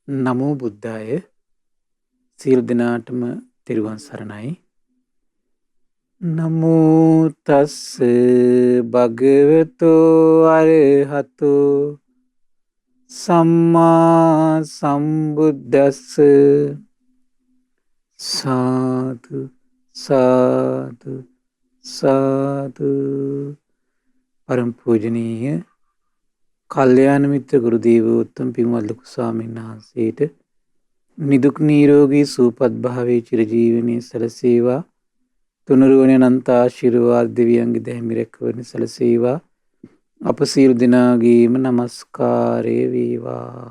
නමෝ බුද්ධාය සියලු දෙනාටම තෙරුවන් සරණයි. නමෝ තස් භගවතෝ අරහතෝ සම්මා සම්බුද්දස්ස සාදු සාදු සාදු. පරම පූජනීය කල්යාණ මිත්‍ර ගුරු දේවෝත්තම පින්වත් ලොකු ස්වාමීන් වහන්සේට නිදුක් නිරෝගී සුවපත් භාවයේ චිරජීවනයේ සැලසේවා. තුනුරුවනේ අනන්ත ආශිර්වාද දෙවියන්ගේ දැහැමි රැකවරණ සැලසේවා. අප සියලු දෙනාගේම নমස්කාරය වේවා.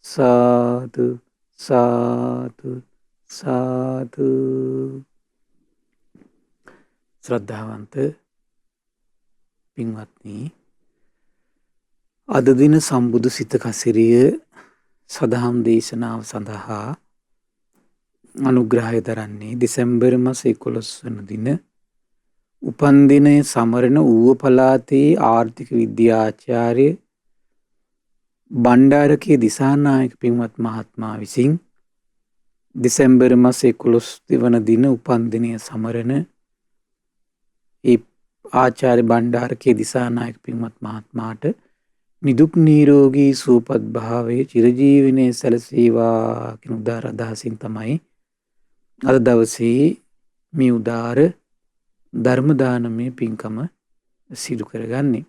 සාදු සාදු සාදු. ශ්‍රද්ධාවන්ත පින්වත්නි, අද දින සම්බුදු සිත කසිරිය සදහම් දේශනාව සඳහා අනුග්‍රහය දරන්නේ දෙසැම්බර් මාස 11 වන දින උපන්දිනය සමරන ඌව පළාතේ ආර්ථික විද්‍යාචාර්ය බණ්ඩාරකේ දිසානායක පින්වත් මහත්මයා විසින් දෙසැම්බර් මාස 11 වන දින උපන්දිනය සමරන ඒ ආචාර්ය බණ්ඩාරකේ දිසානායක පින්වත් මහත්මයාට නිදුක් නිරෝගී සුවපත් භාවයේ චිරජීවනයේ සැලසේවා කියන උදාර අදහසින් තමයි අද දවසේ මේ උදාර ධර්ම දානමය පින්කම සිදු කරගන්නේ.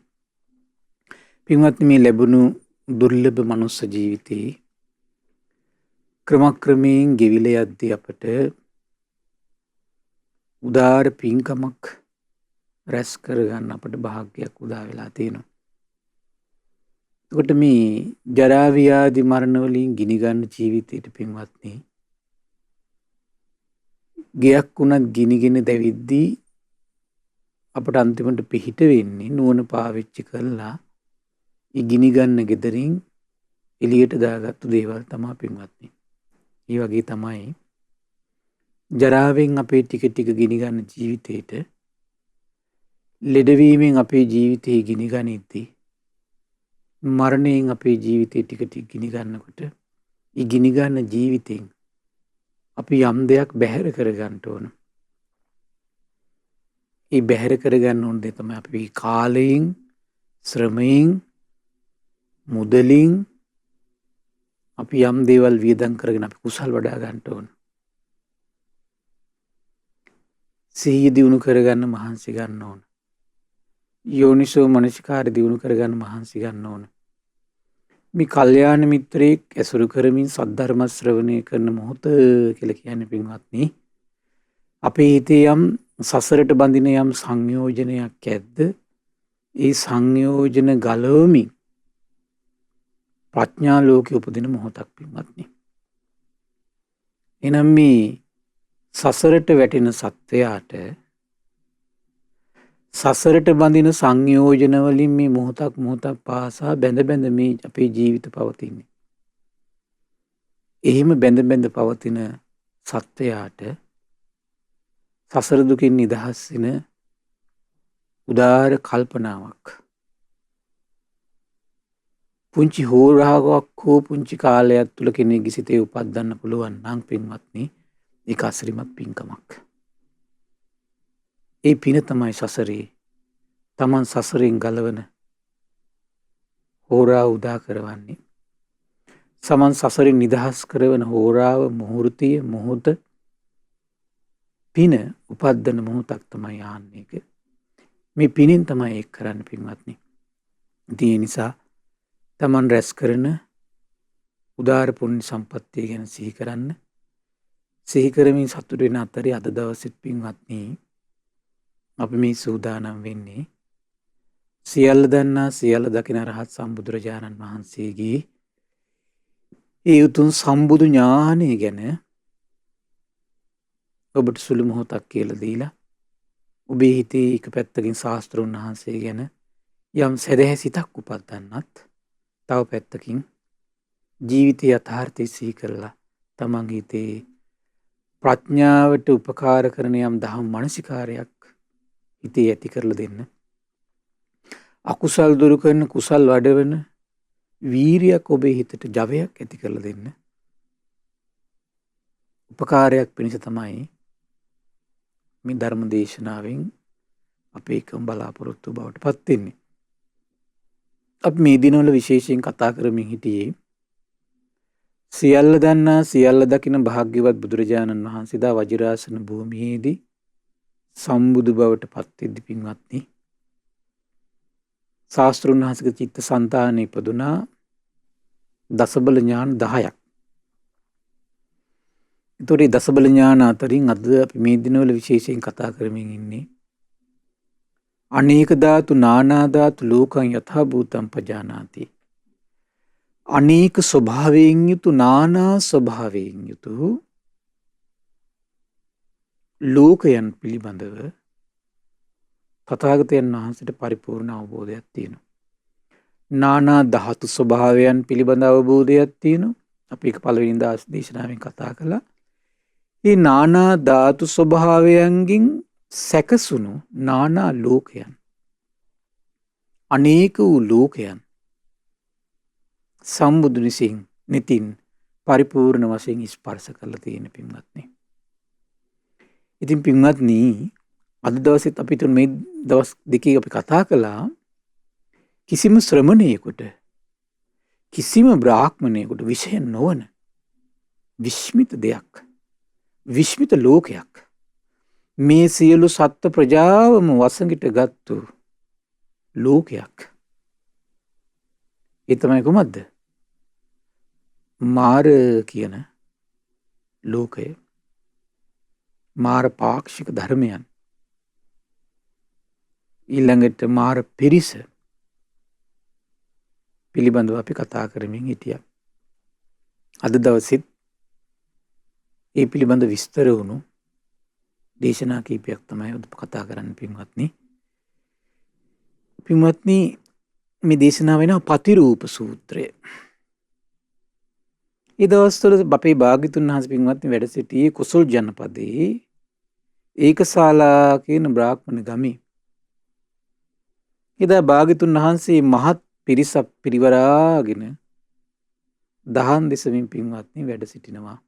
පින්වත්නි, මේ ලැබුණු දුර්ලභ මනුස්ස ජීවිතේ ක්‍රමක්‍රමයෙන් ගෙවිලා යද්දී අපට උදාර පින්කමක් රැස් කරගන්න අපට භාග්‍යයක් උදා වෙලා තියෙනවා. එතකොට මේ ජරා ව්‍යාධි මරණ වලින් ගිනි ගන්න ජීවිතයට පින්වත්නි, ගයක් වුණත් ගිනිගෙන දැවිද්දී අපට අන්තිමට පිහිට වෙන්නේ නුවණ පාවිච්චි කරලා ඒ ගිනි ගන්න ගෙදරින් එළියට දාගත්තු දේවල් තමයි පින්වත්නි. ඒ වගේ තමයි ජරාවෙන් අපේ ටික ටික ගිනි ගන්න ජීවිතේට ලෙඩවීමෙන් අපේ ජීවිතේ ගිනි ගනිද්දී මරණයෙන් අපේ ජීවිතේ ටික ටික ගිනි ගන්නකොට ඒ ගිනි ගන්න ජීවිතෙන් අපි යම් දෙයක් බැහැර කරගන්න ඕන. ඒ බැහැර කරගන්න ඕන දේ තමයි අපි කාලයෙන්, ශ්‍රමයෙන්, මුදලින් අපි යම් දේවල් වියදම් කරගෙන අපි කුසල් වඩා ගන්න ඕන. සිහිය දියුණු කරගන්න මහන්සි ගන්න ඕන. යෝනිසෝ මනසිකාරය දියුණු කරගන්න මහන්සි ගන්න ඕන. මේ කල්යාණ මිත්‍රයෙක් ඇසුරු කරමින් සද්ධර්ම ශ්‍රවණය කරන මොහොත කියලා කියන්නේ පින්වත්නි, අපේ හිතේ යම් සසරට බඳින යම් සංයෝජනයක් ඇද්ද, ඒ සංයෝජන ගලවමින් ප්‍රඥා ලෝකෙ උපදින මොහොතක් පින්වත්නි. එනම් මේ සසරට වැටෙන සත්වයාට සසරට බඳින සංයෝජන වලින් මේ මොහොතක් මොහොතක් පාසා බැඳ බැඳ මේ අපේ ජීවිත පවතින්නේ. එහෙම බැඳ බැඳ පවතින සත්වයාට සසර දුකින් නිදහස් වෙන උදාර කල්පනාවක්, පුංචි හෝරාවක් හෝ පුංචි කාලයක් තුල කෙනෙකුගේ සිතේ උපදින්න පුළුවන් නම් පින්වත්නි, ඒක අසිරිමත් පින්කමක්. ඒ පින තමයි සසරේ තමන් සසරෙන් ගලවන හෝරා උදා කරවන්නේ. සමන් සසරෙන් නිදහස් කරවන හෝරාව, මුහුර්තය, මොහොත, පින උපද්දන මොහොතක් තමයි ආන්නේක. මේ පිනෙන් තමයි ඒක කරන්න පින්වත්නි. ඒ නිසා තමන් රැස් කරන උදාර පුණ්‍ය සම්පත්තිය ගැන සිහි කරන්න. සිහි කරමින් සතුට වෙන අතරේ අද දවසෙත් පින්වත්නි, අපි මේ සූදානම් වෙන්නේ සියල්ල දන්නා සියල්ල දකින රහත් සම්බුදුරජාණන් වහන්සේගේ ඒ උතුම් සම්බුදු ඥානය ගැන ඔබට සුළු මොහොතක් කියලා දීලා, ඔබේ හිතේ එක පැත්තකින් ශාස්ත්‍රඥ වහන්සේ ගැන යම් සැදැහැ සිතක් උපදින්නත්, තව පැත්තකින් ජීවිතය යථාර්ථය සිහි කරලා තමන්ගේ හිතේ ප්‍රඥාවට උපකාර කරන යම් දහම් මානසිකාරයක් හිතේ ඇති කරලා දෙන්න. අකුසල් දුරු කරන කුසල් වඩවන වීරියක් ඔබේ හිතට ජවයක් ඇති කරලා දෙන්න. උපකාරයක් පිණිස තමයි මේ ධර්ම දේශනාවෙන් අපේ එකම බලාපොරොත්තු බවට පත් වෙන්නේ. අපි මේ දිනවල විශේෂයෙන් කතා කරමින් හිටියේ සියල්ල දන්නා සියල්ල දකින භාග්‍යවත් බුදුරජාණන් වහන්සේ දා වජිරාසන භූමියේදී සම්බුදු බවට පත් වෙද්දී පින්වත්නි ශාස්ත්‍රුන් වහන්සේගේ චිත්ත සංතානෙ ඉපදුනා දසබල ඥාන 10ක්. ඒතකොට මේ දසබල ඥාන අතරින් අද අපි මේ දිනවල විශේෂයෙන් කතා කරමින් ඉන්නේ අනේක ධාතු නානා ධාතු ලෝකං යථා භූතං පජානාති. අනේක ස්වභාවයෙන් යුතු නානා ස්වභාවයෙන් යුතු ලෝකයන් පිළිබඳව තථාගතයන් වහන්සේට පරිපූර්ණ අවබෝධයක් තියෙනවා. නානා ධාතු ස්වභාවයන් පිළිබඳ අවබෝධයක් තියෙනවා. අපි ඒක පළවෙනි දේශනාවෙන් කතා කළා. මේ නානා ධාතු ස්වභාවයන්ගෙන් සැකසුණු නානා ලෝකයන් අනේක වූ ලෝකයන් සම්බුදු විසින් නිතින් පරිපූර්ණ වශයෙන් ස්පර්ශ කරලා තියෙන පින්වත්නි. ඉතින් පින්වත්නි අද දවසෙත් අපිට මේ දවස් දෙකේ අපි කතා කළා කිසිම ශ්‍රමණයෙකුට කිසිම බ්‍රාහ්මණයෙකුට විෂය නොවන විස්මිත දෙයක් විස්මිත ලෝකයක් මේ සියලු සත්ත්ව ප්‍රජාවම වසඟිට ගත්තු ලෝකයක්. ඒ තමයි කොහොමද? මාර කියන ලෝකය. මාර පාක්ෂික ධර්මයන් ඊළඟට මාර පිරිස පිළිබඳව අපි කතා කරමින් හිටියා. අද දවසෙත් ඒ පිළිබඳ විස්තර වුණු දේශනා කීපයක් තමයි අද කතා කරන්න පින්වත්නි. පින්වත්නි මේ දේශනාව වෙනවා පතිරූප සූත්‍රය. ඒ දවස්වල අපේ භාග්‍යතුන් වහන්සේ පින්වත්නි වැඩ සිටියේ කුසල් ජනපදයේ ඒකශාලා කියන බ්‍රාහ්මණ ගමේ. එදා භාග්‍යතුන් වහන්සේ මහත් පිරිසක් පිරිවරාගෙන දහම් දෙසමින් පින්වත්නි වැඩ සිටිනවා.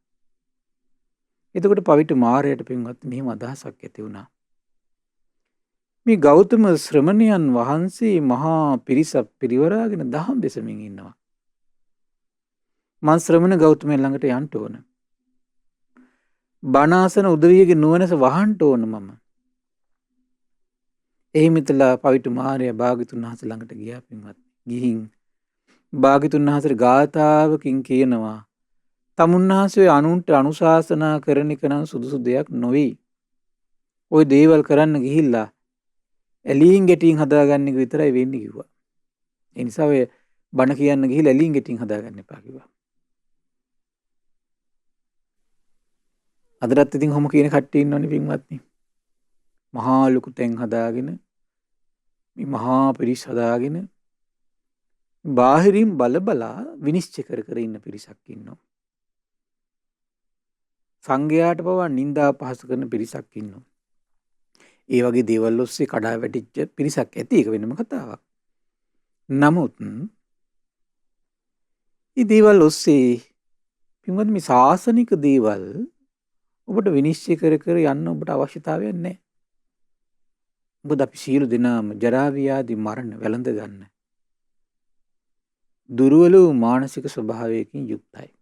එතකොට පවිට මාරයට පින්වත්නි මෙහෙම අදහසක් ඇති වුණා. මේ ගෞතම ශ්‍රමණයන් වහන්සේ මහා පිරිසක් පිරිවරාගෙන දහම් දෙසමින් ඉන්නවා. මං ශ්‍රමණ ගෞතමයන් ළඟට යන්න ඕන. බණාසන උදවියගේ නුවණස වහන්න ඕන මම. එහිමිතලා පවිට මාරයා භාග්‍යතුන් වහන්සේ ළඟට ගියා පින්වත්නි. ගිහින් භාග්‍යතුන් වහන්සේට ගාථාවකින් කියනවා තමුන්වහන්සේ අනුන්ට අනුශාසනා කරන එක නම් සුදුසු දෙයක් නොවේ. ওই දේවල් කරන්න ගිහිල්ලා ඇලීන් ගැටින් හදාගන්න එක විතරයි වෙන්නේ කිව්වා. ඒ නිසා ඔය බණ කියන්න ගිහිල්ලා ඇලීන් ගැටින් හදාගන්න එපා කිව්වා. අදටත් ඉතින් කොහොම කියන කට්ටිය ඉන්නවනේ පින්වත්නි. මහා ලොකු තැන් හදාගෙන මේ මහා පිරිස් හදාගෙන බාහිරින් බලබලා විනිශ්චය කර කර ඉන්න පිරිසක් ඉන්නවා. සංඝයාට පවා නිନ୍ଦා පහස කරන පිරිසක් ඉන්නවා. ඒ වගේ දේවල් ඔස්සේ කඩා වැටිච්ච පිරිසක් ඇති. ඒක වෙනම කතාවක්. නමුත් මේ දේවල් ඔස්සේ පින්වත් මේ සාසනික දේවල් ඔබට විනිශ්චය කර කර යන්න ඔබට අවශ්‍යතාවයක් නැහැ. මොකද අපි සියලු දෙනාම ජරා ව්‍යාධි මරණ වැළඳ ගන්න දුර්වල වූ මානසික ස්වභාවයකින් යුක්තයි.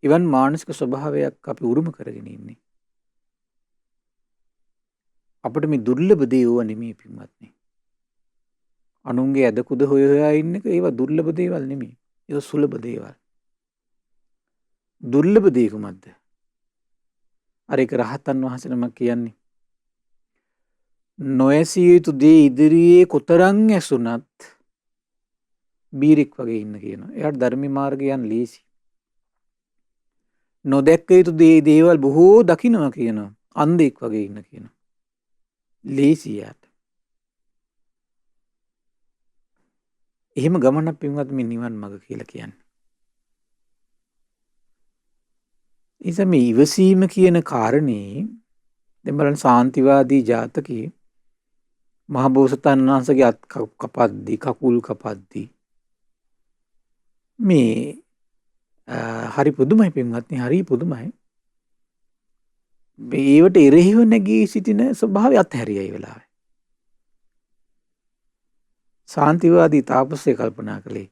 ඉවන් මානසික ස්වභාවයක් අපි උරුම කරගෙන ඉන්නේ. අපිට මේ දුර්ලභ දේ ඕවා නෙමෙයි පින්වත්නි. අනුන්ගේ ඇදකුද හොය හොයා ඉන්න එක ඒවා දුර්ලභ දේවල් නෙමෙයි. ඒවා සුලභ දේවල්. දුර්ලභ දේ කොහොමද? අර ඒක රහතන් වහන්සේ නමක් කියන්නේ නොඇසිය යුතු දේ ඉදිරියේ කොතරම් ඇසුණත් බීරෙක් වගේ ඉන්න කියනවා. එයාට ධර්ම මාර්ගය යන්න ලීසි. නොදැක්ක යුතු දේවල් බොහෝ දකින්නවා කියනවා. අන්ධෙක් වගේ ඉන්න කියනවා. ලීසි යාට. එහෙම ගමනක් පින්වත් මේ නිවන් මඟ කියලා කියන්නේ. ඉතින් මේ ඉවසීම කියන කාරණේ දැන් බලන්න සාන්තිවාදී ජාතකයේ මහබෝසතාණන් වහන්සේගේ අත් කපද්දී කකුල් කපද්දී මේ හරි පුදුමයි පින්වත්නි හරි පුදුමයි. ඒවට එරෙහිව නැගී සිටින ස්වභාවය අත්හැරියයි වෙලාවේ. සාන්තිවාදී තාපසය කල්පනා කළේ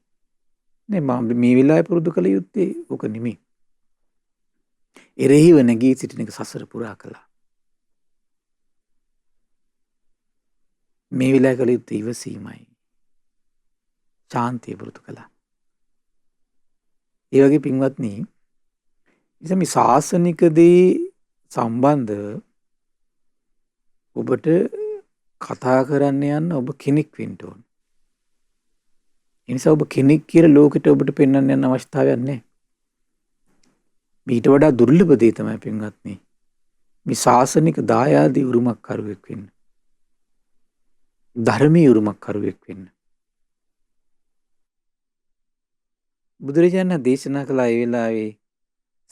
මම මේ වෙලාවේ පුරුදු කළ යුත්තේ ඕක නෙමෙයි. එරෙහිව නැගී සිටින එක සසර පුරා කළා. මේ වෙලාවේ කළ යුත්තේ ඉවසීමයි. ශාන්තිය පුරුදු කළා. ඒ වගේ පින්වත්නි, ඉතින් මේ ශාසනික දේ සම්බන්ධ ඔබට කතා කරන්න යන්න ඔබ කෙනෙක් වෙන්න ඕන. ඒ නිසා ඔබ කෙනෙක් කියලා ලෝකෙට ඔබට පෙන්වන්න යන අවශ්‍යතාවයක් නැහැ. ඊට වඩා දුර්ලභ දේ තමයි පින්වත්නි මේ ශාසනික දායාදී උරුමක් කරුවෙක් වෙන්න. ධර්මීය උරුමක් කරුවෙක් වෙන්න. බුදුරජාණන් දේශනා කළ ඒ වෙලාවේ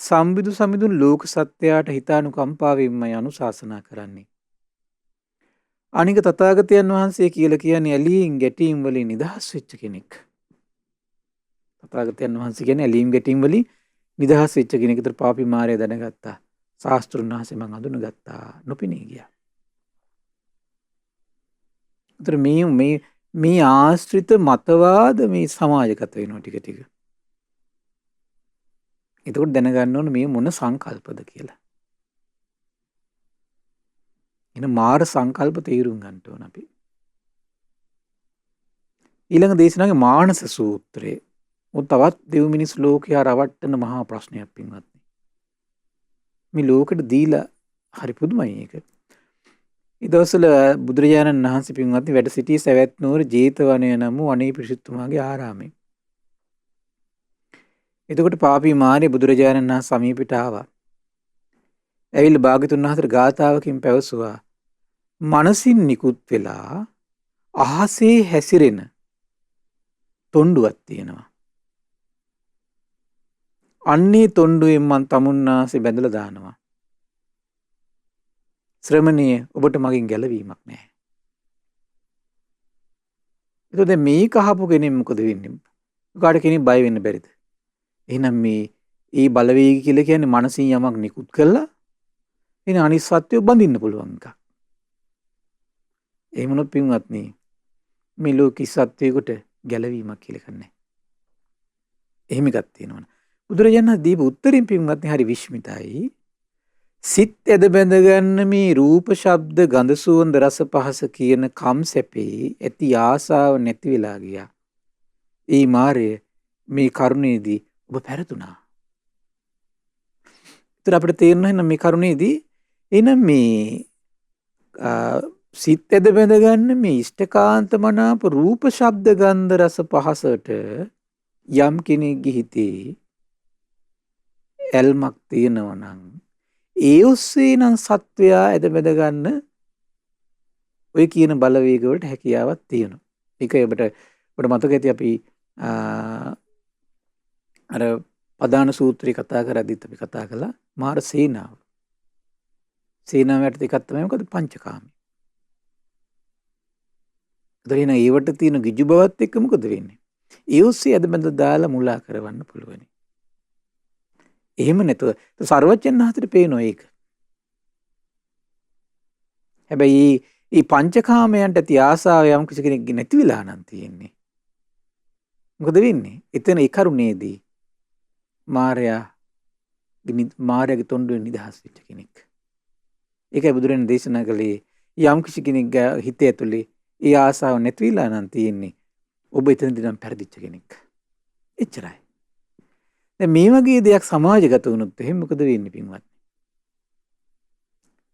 සම්බිදු සමිඳුන් ලෝක සත්‍යයට හිතානුකම්පාවෙන්මයි අනුශාසනා කරන්නේ. අනික තථාගතයන් වහන්සේ කියලා කියන්නේ ඇලීම් ගැටීම් වලින් නිදහස් වෙච්ච කෙනෙක්. තථාගතයන් වහන්සේ කියන්නේ ඇලීම් ගැටීම් වලින් නිදහස් වෙච්ච කෙනෙක්. ඒතර පාපී මාරය දැනගත්තා. ශාස්ත්‍රුන් වහන්සේ මං අඳුනගත්තා. නොපෙනී ගියා. ඒතර මේ ආශ්‍රිත මතවාද මේ සමාජගත වෙනවා ටික ටික. එතකොට දැනගන්න ඕන මේ මොන සංකල්පද කියලා. එන මාර සංකල්ප තේරුම් ගන්න ඕන අපි. ඊළඟ දේශනාවේ මානස සූත්‍රය. තවත් දෙව් මිනිස් ලෝකයා රවට්ටන මහා ප්‍රශ්නයක් පින්වත්නි. මේ ලෝකෙට දීලා හරි පුදුමයි ඒක. ඒ දවස්වල බුදුරජාණන් වහන්සේ පින්වත්නි වැඩ සිටි සවැත් නුවර ජේතවනය නම් වූ අනේ පිරිසුතුමාගේ ආරාමේ. එතකොට පාපී මාරය බුදුරජාණන් වහන්සේ සමීපයට ආවා. ඇවිල්ලා භාග්‍යතුන් වහන්සේට ගාථාවකින් පැවසුවා මනසින් නිකුත් වෙලා අහසේ හැසිරෙන තොණ්ඩුවක් තියෙනවා. අන්නේ තොණ්ඩුවෙන් මං තමුන්නාසේ බැඳලා දානවා. ශ්‍රමණිය ඔබට මගෙන් ගැලවීමක් නැහැ. එතකොට මේක අහපු කෙනෙක් මොකද වෙන්නේ? කාට කෙනෙක් බය වෙන්න බැරිද? එහෙනම් මේ බලවේගය කියලා කියන්නේ මනසින් යමක් නිකුත් කළා එන අනිත් සත්‍යය බඳින්න පුළුවන් එකක්. එහෙම නොත් පින්වත්නි මේ ලෝකී සත්‍යයකට ගැලවීමක් කියලා කන්නේ. එහෙම එකක් තියෙනවනේ. බුදුරජාණන් දීප උත්තරින් පින්වත්නි හරි විශ්මිතයි. සිත් ඇද බැඳ ගන්න මේ රූප ශබ්ද ගන්ධ සුවඳ රස පහස කියන කම් සැපේ ඇති ආසාව නැති වෙලා ගියා. ඒ මාර්ය මේ කරුණේදී ඔබ පැරතුණා. ඒතර අපිට තේරෙනවා මේ කරුණේදී එනම් මේ සිත් ඇද බැඳ ගන්න මේ ඉෂ්ඨකාන්ත මනාප රූප ශබ්ද ගන්ධ රස පහසට යම් කෙනෙක්ගේ හිතේ ඇල්මක් තියෙනවා නම් ඒ ඔස්සේ නම් සත්වයා ඇද බැඳ ගන්න ඔය කියන බලවේග වලට හැකියාවක් තියෙනවා. ඒක ඔබට මතක ඇති අපි අර පදාන සූත්‍රය කතා කරද්දිත් අපි කතා කළා මාර සේනාව. සේනාවට එකක් තමයි මොකද පංචකාමී. ඒතරින් ඒවට තියෙන ගිජු බවත් එක්ක මොකද වෙන්නේ? ඒ ඔස්සේ ඇද බැඳ දාලා මුලා කරවන්න පුළුවන්. එහෙම නැතුව සර්වජන් වහන්සේට පේනවා ඒක. හැබැයි මේ පංචකාමයන්ට ඇති ආසාව යම් කිසි කෙනෙක්ගේ නැති වෙලා නම් තියෙන්නේ. මොකද වෙන්නේ? එතන ඒ කරුණේදී මාර්යාගේ තොණ්ඩුවෙන් නිදහස් වෙච්ච කෙනෙක්. ඒකයි බුදුරජාණන් දේශනා කළේ යම් කිසි කෙනෙක්ගේ හිතේ ඇතුලේ ඒ ආසාව නැති වෙලා නම් තියෙන්නේ. ඔබ එතනදී නම් පෙරදිච්ච කෙනෙක්. එච්චරයි. දැන් මේ වගේ දෙයක් සමාජගත වුණොත් එහෙනම් මොකද වෙන්නේ පින්වත්?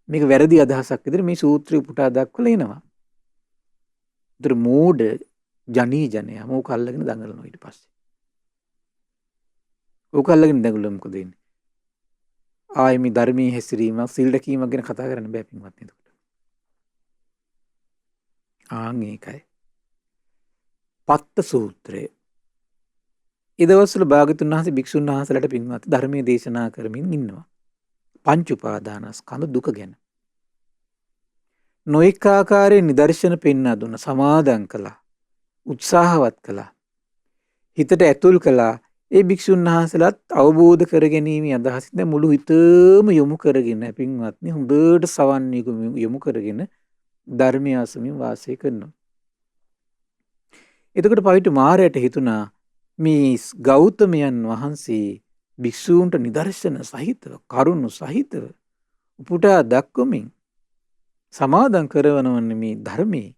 මේක වැරදි අදහසක් විදිහට මේ සූත්‍රය උපුටා දක්වලා එනවා. ඒතර මෝඩ ජනී ජනයා මොක අල්ලගෙන දඟලනවා ඊට පස්සේ. ඕක අල්ලගෙන දඟලුවා මොකද වෙන්නේ? ආයේ මේ ධර්මයේ හැසිරීම සිල් රැකීමක් ගැන කතා කරන්න බෑ පින්වත් නේද? ඒකයි. පත්ත සූත්‍රය. ඒ දවස්වල භාග්‍යතුන් වහන්සේ භික්ෂුන් වහන්සේලාට පින්වත් ධර්මයේ දේශනා කරමින් ඉන්නවා. පංච උපාදානස්කන්ධ දුක ගැන. නොඑක ආකාරයෙන් නිදර්ශන පෙන්වා දුන්න සමාදන් කළා. උත්සාහවත් කළා. හිතට ඇතුල් කළා. ඒ භික්ෂුන් වහන්සේලාත් අවබෝධ කරගැනීමේ අදහසින් දැන් මුළු හිතම යොමු කරගෙන පින්වත්නි හොඳට සවන් යොමු කරගෙන ධර්මය අසමින් වාසය කරනවා. එතකොට පවිතු මාරයට හිතුණා මේ ගෞතමයන් වහන්සේ භික්ෂූන්ට නිදර්ශන සහිතව කරුණු සහිතව උපුටා දක්වමින් සමාදන් කරවනවන මේ ධර්මයේ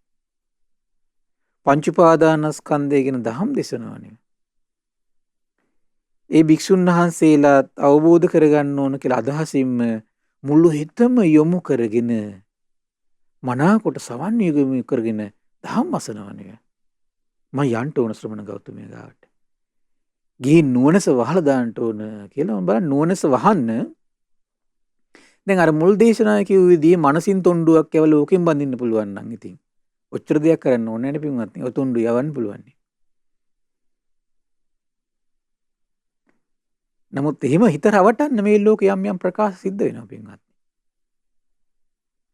පංච උපාදානස්කන්ධය ගැන දහම් දේශනවනේ. ඒ භික්ෂුන් වහන්සේලා අවබෝධ කරගන්න ඕන කියලා අදහසින්ම මුළු හිතම යොමු කරගෙන මනාකොට සවන් යොමු කරගෙන දහම් අසනවනේ. මම යන්න ඕන ශ්‍රමණ ගෞතමයා ගාවට. ගිහින් නුවණස වහලා දාන්න ඕන කියලා මම බලන්න නුවණස වහන්න. දැන් අර මුල් දේශනාවේ කිව්ව විදිහේ මනසින් තොණ්ඩුවක් යව ලෝකෙන් බඳින්න පුළුවන් නම් ඉතින් ඔච්චර දෙයක් කරන්න ඕනේ නැහැ නේ පින්වත්නි. ඔය තොණ්ඩු යවන්න පුළුවන්. නමුත් එහෙම හිත රවටන්න මේ ලෝකේ යම් යම් ප්‍රකාශ සිද්ධ වෙනවා පින්වත්නි.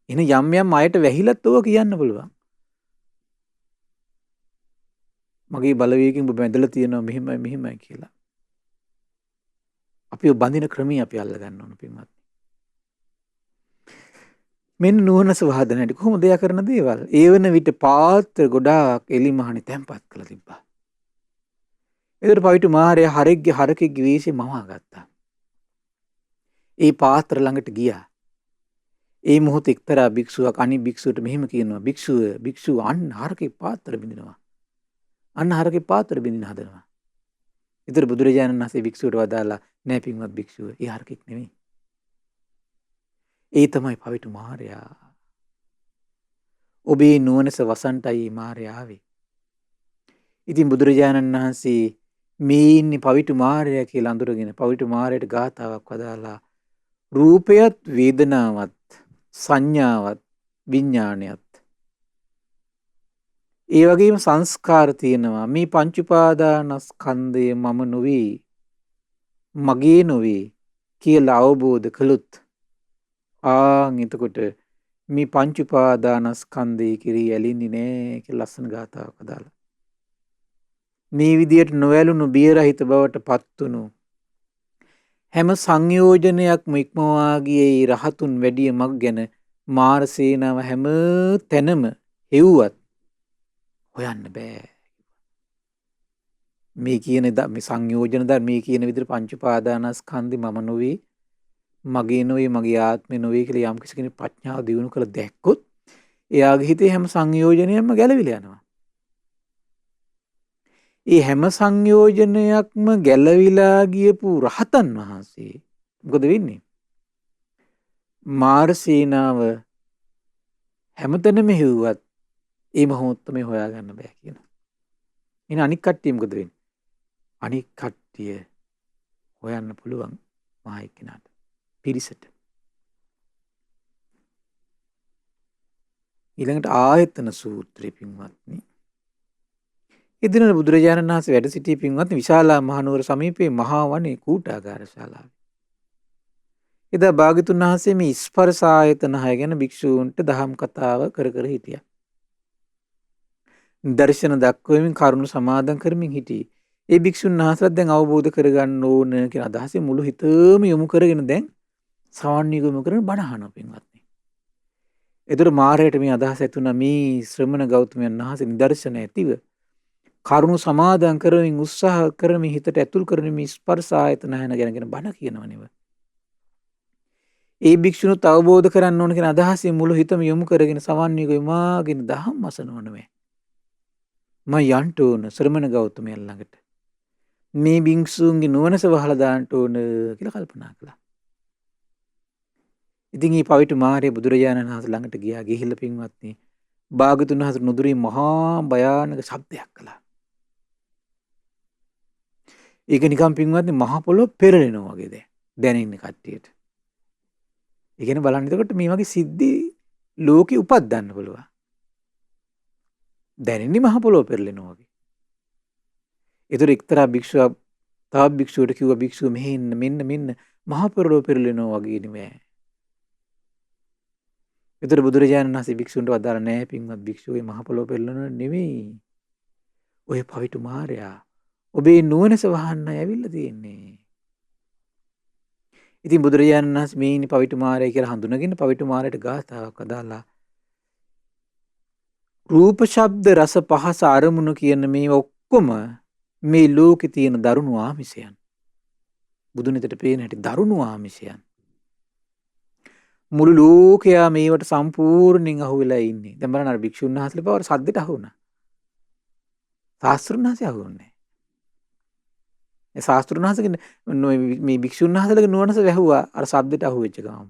එන යම් යම් අයට වැහිලත් ඕක කියන්න පුළුවන්. මගේ බලවේගයෙන් ඔබ බැඳලා තියෙනවා මෙහෙමයි මෙහෙමයි කියලා. අපි බඳින ක්‍රමී අපි අල්ල ගන්න ඕන පින්වත්නි. මෙන්න නුවණස වහදන හැටි කොහොමද එයා කරන දේවල්? ඒ වෙන විට පාත්‍ර ගොඩාක් එලිමහනි තැම්පත් කරලා තිබ්බා. ඒකට පවිතු මාරයා හරකෙක්ගේ වේශේ මවා ගත්තා. ඒ පාත්‍ර ළඟට ගියා. ඒ මොහොත එක්තරා භික්ෂුවක් අනිත් භික්ෂුවට මෙහෙම කියනවා භික්ෂුව අන්න හරකේ පාත්‍ර බින්දිනවා. අන්න හරකේ පාත්‍ර බින්දින හදනවා. ඊතර බුදුරජාණන් වහන්සේ භික්ෂුවට වදාලා නෑ පින්වත් භික්ෂුව ඒ හරකෙක් නෙමෙයි. ඒ තමයි පවිතු මාරයා. ඔබේ නුවණස වසන්ටයි මාරයා ආවේ. ඉතින් බුදුරජාණන් වහන්සේ මේ ඉන්නේ පවිතු මාරයා කියලා අඳුරගෙන පවිතු මාරයට ගාථාවක් වදාලා රූපයත් වේදනාවත් සංඥාවත් විඥානයත් ඒ වගේම සංස්කාර තියෙනවා. මේ පංච උපාදානස්කන්ධය මම නොවේ මගේ නොවේ කියලා අවබෝධ කළොත් එතකොට මේ පංච උපාදානස්කන්ධය කිරී ඇලින්නේ නෑ කියලා ලස්සන ගාථාවක් වදාලා. මේ විදියට නොවැළුණු බියරහිත බවට පත්තුණු හැම සංයෝජනයක්ම ඉක්මවා ගියේ රහතුන් වැඩිය මග ගැන මාර සේනාව හැම තැනම හෙව්වත් හොයන්න බෑ. මේ කියන මේ සංයෝජන ධර්ම මේ කියන විදිහට පංච උපාදානස්කන්ධය මම නොවේ මගේ නොවේ මගේ ආත්මය නොවේ කියලා යම් කිසි කෙනෙක් ප්‍රඥාව දියුණු කරලා දැක්කොත් එයාගේ හිතේ හැම සංයෝජනයක්ම ගැලවිලා යනවා. ඒ හැම සංයෝජනයක්ම ගැලවිලා ගියපු රහතන් වහන්සේ මොකද වෙන්නේ? මාර සේනාව හැමතැනම හෙව්වත් ඒ මොහොතම හොයාගන්න බෑ කියනවා. ඉතින් අනික් කට්ටිය මොකද වෙන්නේ? අනික් කට්ටිය හොයන්න පුළුවන් මහා එක්කිනාට පිරිසට. ඊළඟට ආයතන සූත්‍රය පින්වත්නි. එදින බුදුරජාණන් වහන්සේ වැඩ සිටි පින්වත්නි විශාලා මහනුවර සමීපයේ මහා වනයේ කූටාගාර ශාලාවේ. එදා භාග්‍යතුන් වහන්සේ මේ ස්පර්ශ ආයතන 6 ගැන භික්ෂූන්ට දහම් කතාව කර කර හිටියා. දර්ශන දක්වමින් කරුණු සමාදන් කරමින් හිටියේ. ඒ භික්ෂුන් වහන්සේලා දැන් අවබෝධ කරගන්න ඕන කියන අදහසෙන් මුළු හිතම යොමු කරගෙන දැන් සවන් යොමු කරන බණ අහනවා පින්වත්නි. ඒතර මාරයට මේ අදහස ඇතුණා මේ ශ්‍රමණ ගෞතමයන් වහන්සේ නිදර්ශන ඇතිව කරුණු සමාදන් කරමින් උත්සාහ කරමින් හිතට ඇතුල් කරමින් මේ ස්පර්ශ ආයතන ගැන බණ කියනවා නෙව. ඒ භික්ෂුණුත් අවබෝධ කරන්න ඕන කියන අදහසින් මුළු හිතම යොමු කරගෙන සවන් යොමාගෙන දහම් අසනව නෙවෙයි. මම යන්න ඕන ශ්‍රමණ ගෞතමයන් ළඟට. මේ භික්ෂුන්ගේ නුවණස වහලා දාන්න ඕන කියලා කල්පනා කළා. ඉතින් මේ පවිතු මාරය බුදුරජාණන් වහන්සේ ළඟට ගියා. ගිහිල්ලා පින්වත්නි භාග්‍යතුන් වහන්සේ නුදුරින් මහා භයානක ශබ්දයක් කළා. ඒක නිකන් පින්වත්නි මහ පොළොව පෙරලෙනවා වගේ දැනෙන්නේ කට්ටියට. ඒ කියන්නේ බලන්න එතකොට මේ වගේ සිද්ධි ලෝකෙ උපද්දන්න පුළුවන්. දැනෙන්නේ මහ පොළොව පෙරලෙනවා වගේ. ඒතර එක්තරා භික්ෂුවක් තවත් භික්ෂුවට කිව්වා භික්ෂුව මෙන්න මහ පොළොව පෙරලෙනවා වගේ නෙමෙයි. ඒතර බුදුරජාණන් වහන්සේ භික්ෂුන්ට වදාලා නෑ පින්වත් භික්ෂුවේ මහ පොළොව පෙරලෙනව නෙමෙයි. ඔය පවිතු මාරයා ඔබේ නුවණස වහන්න ඇවිල්ලා තියෙන්නේ. ඉතින් බුදුරජාණන් වහන්සේ මේ ඉන්නේ පවිතු මාරය කියලා හඳුනගෙන පවිතු මාරයට ගාථාවක් අදාලා රූප ශබ්ද රස පහස අරමුණු කියන මේ ඔක්කොම මේ ලෝකේ තියෙන දරුණු ආමිෂයන්. බුදුන් හිතට පේන හැටි දරුණු ආමිෂයන්. මුළු ලෝකයා මේවට සම්පූර්ණයෙන් අහු වෙලා ඉන්නේ. දැන් බලන්න අර භික්ෂුන් වහන්සේලා පවර සද්දෙට අහු වුණා. ශාස්ත්‍රුන් වහන්සේ අහු වුණේ. ඒ ශාස්ත්‍රුන් වහන්සේගේ මේ භික්ෂුන් වහන්සේලාගේ නුවණස වැහුවා අර සද්දෙට අහු වෙච්ච ගාම.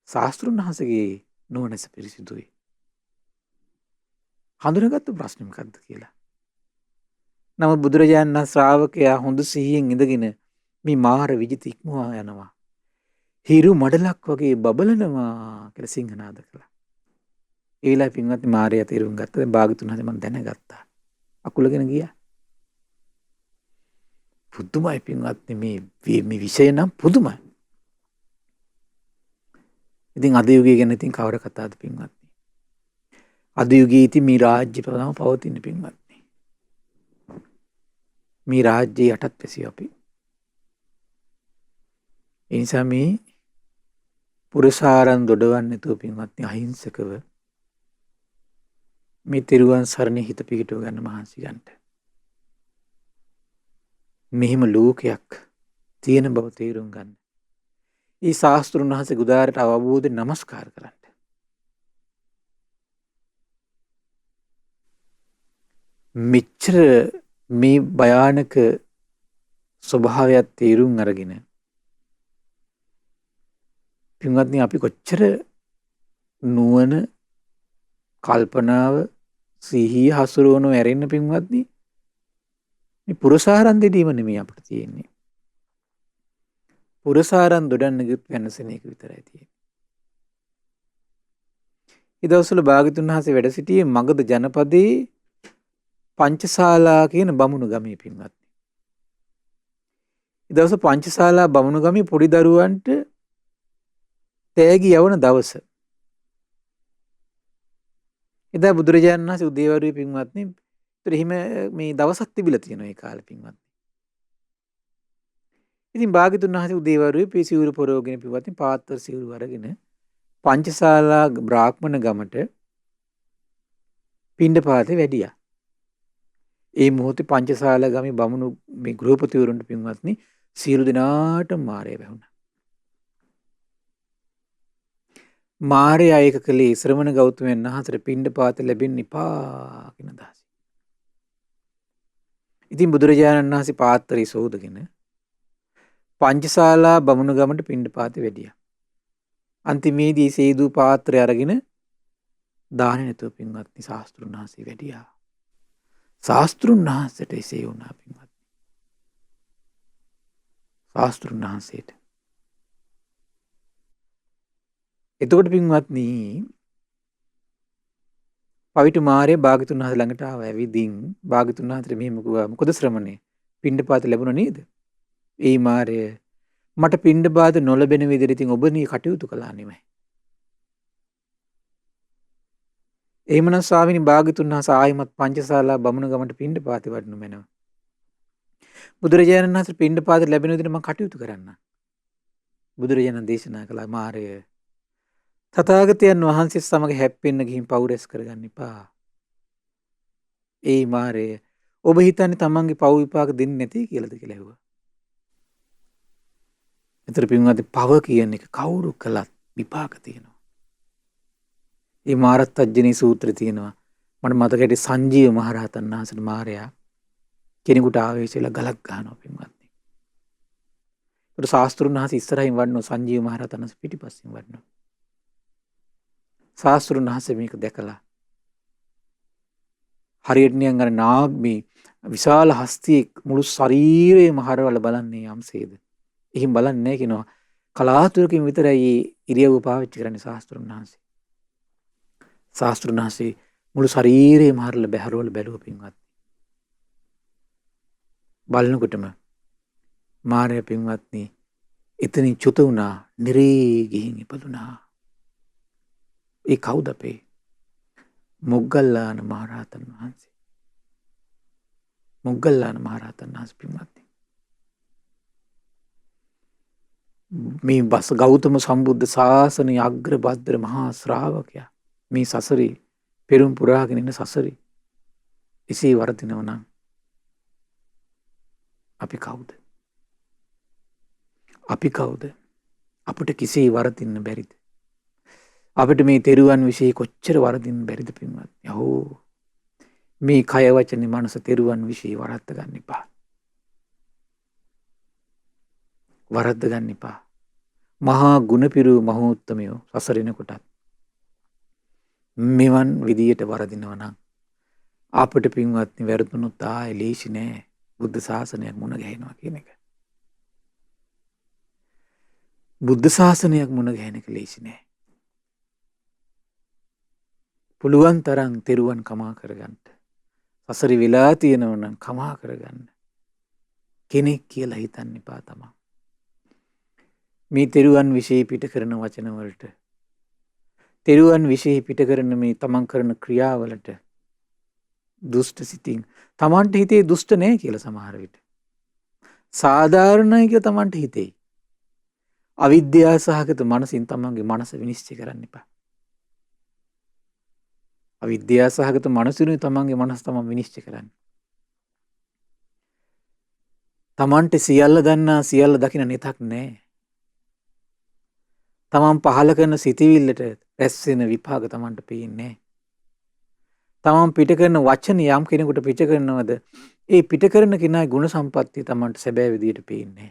ශාස්ත්‍රුන් වහන්සේගේ නුවණස පිරිසිදුයි. හඳුනගත්තු ප්‍රශ්නේ මොකද්ද කියලා. නමුත් බුදුරජාණන් ශ්‍රාවකයා හොඳ සිහියෙන් ඉඳගෙන මේ මාර විජිත ඉක්මවා යනවා. හිරු මඩලක් වගේ බබලනවා කියලා සිංහනාද කළා. ඒ වෙලාවේ පින්වත්නි මාරයා තේරුම් ගත්තා. දැන් භාගතුන් හදේ මම දැනගත්තා. අකුලගෙන ගියා. පුදුමයි පින්වත්නි මේ විෂය නම් පුදුමයි. ඉතින් අද යුගයේ ගැන ඉතින් කවර කතාවද පින්වත්නි? අද යුගයේ ඉතින් මේ රාජ්‍ය ප්‍රදාම පවතින පින්වත්නි. මේ රාජ්‍යය යටත් පැසිය අපි. ඒ නිසා මේ පුරසාරන් දොඩවන්නේ නැතුව පින්වත්නි අහිංසකව මේ තෙරුවන් සරණේ හිත පිහිටව ගන්න මහන්සි ගන්න. මෙහිම ලෝකයක් තියෙන බව තේරුම් ගන්න. ඊ ශාස්ත්‍රුන් වහන්සේ උදාරට අවබෝධයෙන් নমස්කාර කරන්න. මෙච්චර මේ භයානක ස්වභාවයක් තේරුම් අරගෙන පින්වත්නි අපි කොච්චර නුවණ කල්පනාව සිහිය හසුරුවනව ඇරෙන්න පින්වත්නි මේ පුරසාරන් දෙදීම නෙමෙයි අපිට තියෙන්නේ. පුරසාරන් දොඩන්න ගියොත් වෙනසෙන එක විතරයි තියෙන්නේ. ඒ දවස්වල භාග්‍යතුන් වහන්සේ වැඩ සිටියේ මගධ ජනපදයේ පංචශාලා කියන බමුණු ගමේ පින්වත්නි. ඒ දවස් පංචශාලා බමුණු ගමේ පොඩි දරුවන්ට තෑගි යවන දවස. එදා බුදුරජාණන් වහන්සේ උදේවරුේ පින්වත්නි එහෙම මේ දවසක් තිබිලා තියෙනවා ඒ කාලේ පින්වත්නි. ඉතින් භාග්‍යතුන් වහන්සේ උදේවරුේ පිසිවුරු පොරවගෙන පින්වත්නි පාත්‍ර සිවුරු අරගෙන පංචශාලා බ්‍රාහ්මණ ගමට පිණ්ඩපාතේ වැඩියා. ඒ මොහොතේ පංචශාලා ගමේ බමුණු මේ ගෘහපතිවරුන්ට පින්වත්නි සියලු දෙනාට මාරය වැහුණා. මාරයා ඒක කළේ ශ්‍රමණ ගෞතමයන් වහන්සේට පිණ්ඩපාත ලැබෙන්න එපා කියන අදහස. ඉතින් බුදුරජාණන් වහන්සේ පාත්‍රය සෝදගෙන පංචශාලා බමුණු ගමට පිණ්ඩපාතේ වැඩියා. අන්තිමේදී සේදු පාත්‍රය අරගෙන දාන්නේ නැතුව පින්වත්නි ශාස්ත්‍රුන් වහන්සේ වැඩියා. ශාස්ත්‍රුන් වහන්සේට එසේ වුණා පින්වත්නි. ශාස්ත්‍රුන් වහන්සේට. එතකොට පින්වත්නි පවිතු මාරේ භාග්‍යතුන් වහන්සේ ළඟට ආවා. ඇවිදින් භාග්‍යතුන් වහන්සේට මෙහෙම කිව්වා මොකද ශ්‍රමණේ පිණ්ඩපාත ලැබුණා නේද? ඒ මාරය මට පිණ්ඩපාත නොලැබෙන විදිහට ඉතින් ඔබ නී කටයුතු කළා නෙමෙයි. එහෙමනම් ස්වාමීනි භාග්‍යතුන් වහන්සේ ආයිමත් පංචශාලා බමුණු ගමට පිණ්ඩපාතේ වඩිනු මැනව. බුදුරජාණන් වහන්සේ පිණ්ඩපාත ලැබෙන විදිහට මම කටයුතු කරන්න. බුදුරජාණන් දේශනා කළා මාරය තථාගතයන් වහන්සේ සමග හැප්පෙන්න ගිහින් පව් රැස් කරගන්න එපා. ඒ මාරය ඔබ හිතන්නේ තමන්ගේ පව් විපාක දෙන්නේ නැති කියලාද කියලා ඇහුවා. ඒතර පින්වත්නි පව කියන එක කවුරු කළත් විපාක තියෙනවා. මේ මාරත්තජ්ජනී සූත්‍රය තියෙනවා. මට මතකයි සංජීව මහරහතන් වහන්සේට මාරයා කෙනෙකුට ආවේශයලා ගලක් ගහනවා පින්වත්නි. ඒතර ශාස්ත්‍රුන් වහන්සේ ඉස්සරහින් වඩනවා සංජීව මහරහතන් වහන්සේ පිටිපස්සෙන් වඩනවා. ශාස්ත්‍රුන් වහන්සේ මේක දැකලා හරියට නිකන් අර නාග්මේ විශාල හස්තියෙක් මුළු ශරීරයම හරවල බලන්නේ යම්සේද. එහෙම බලන්නේ නැහැ කියනවා. කලාතුරකින් විතරයි ඉරියව්ව පාවිච්චි කරන්නේ ශාස්ත්‍රුන් වහන්සේ. ශාස්ත්‍රුන් වහන්සේ මුළු ශරීරයම හරවල බැහැරවල බැලුව පින්වත්. බලනකොටම මාරය පින්වත්නි එතනින් චුත වුණා, නිරේ ගිහින් ඉපදුනා. ඒ කවුද අපේ මොග්ගල්ලාන මහරහතන් වහන්සේ. මොග්ගල්ලාන මහරහතන් වහන්සේ පින්වත්නි. මේ බස ගෞතම සම්බුද්ධ ශාසනයේ අග්‍ර භද්‍ර මහා ශ්‍රාවකයා මේ සසරේ පෙරම් පුරාගෙන ඉන්න සසරේ එසේ වරදිනව නම් අපි කවුද? අපි කවුද? අපිට කිසි වරදින්න බැරිද? අපිට මේ තෙරුවන් විශ්ේ කොච්චර වරදින්න බැරිද පින්වත්නි? අහෝ මේ කය වචනේ මනස තෙරුවන් විශ්ේ වරද්ද ගන්න එපා. වරද්ද ගන්න එපා. මහා ගුණ පිරු මහෝත්තමයෝ සසරින කොටත් මෙවන් විදියට වරදිනවා නම් අපිට පින්වත්නි වැරදුනොත් ආයේ ලේසි නෑ බුද්ධ ශාසනයක් මුණ ගැහෙනවා කියන එක. බුද්ධ ශාසනයක් මුණ ගැහෙන එක ලේසි නෑ. පුළුවන් තරම් තෙරුවන් කමා කරගන්න. සසරි වෙලා තියෙනවා නම් කමා කරගන්න. කෙනෙක් කියලා හිතන්න එපා තමා. මේ තෙරුවන් විශ්ේ පිට කරන වචන වලට තෙරුවන් විශ්ේ පිට කරන මේ තමන් කරන ක්‍රියාවලට දුෂ්ට සිතින් තමන්ට හිතේ දුෂ්ට නෑ කියලා සමහර විට. සාධාරණයි කියලා තමන්ට හිතේ. අවිද්‍යාව සහගත මනසින් තමන්ගේ මනස විනිශ්චය කරන්න එපා. අවිද්‍යාව සහගත මනසිනුයි තමන්ගේ මනස තමන් විනිශ්චය කරන්න. තමන්ට සියල්ල දන්නා සියල්ල දකින නෙතක් නෑ. තමන් පහල කරන සිතිවිල්ලට රැස් වෙන විපාක තමන්ට පේන්නේ. තමන් පිට කරන වචන යම් කෙනෙකුට පිට කරනවද ඒ පිට කරන කෙනාගේ ගුණ සම්පත්තිය තමන්ට සැබෑ විදියට පේන්නේ.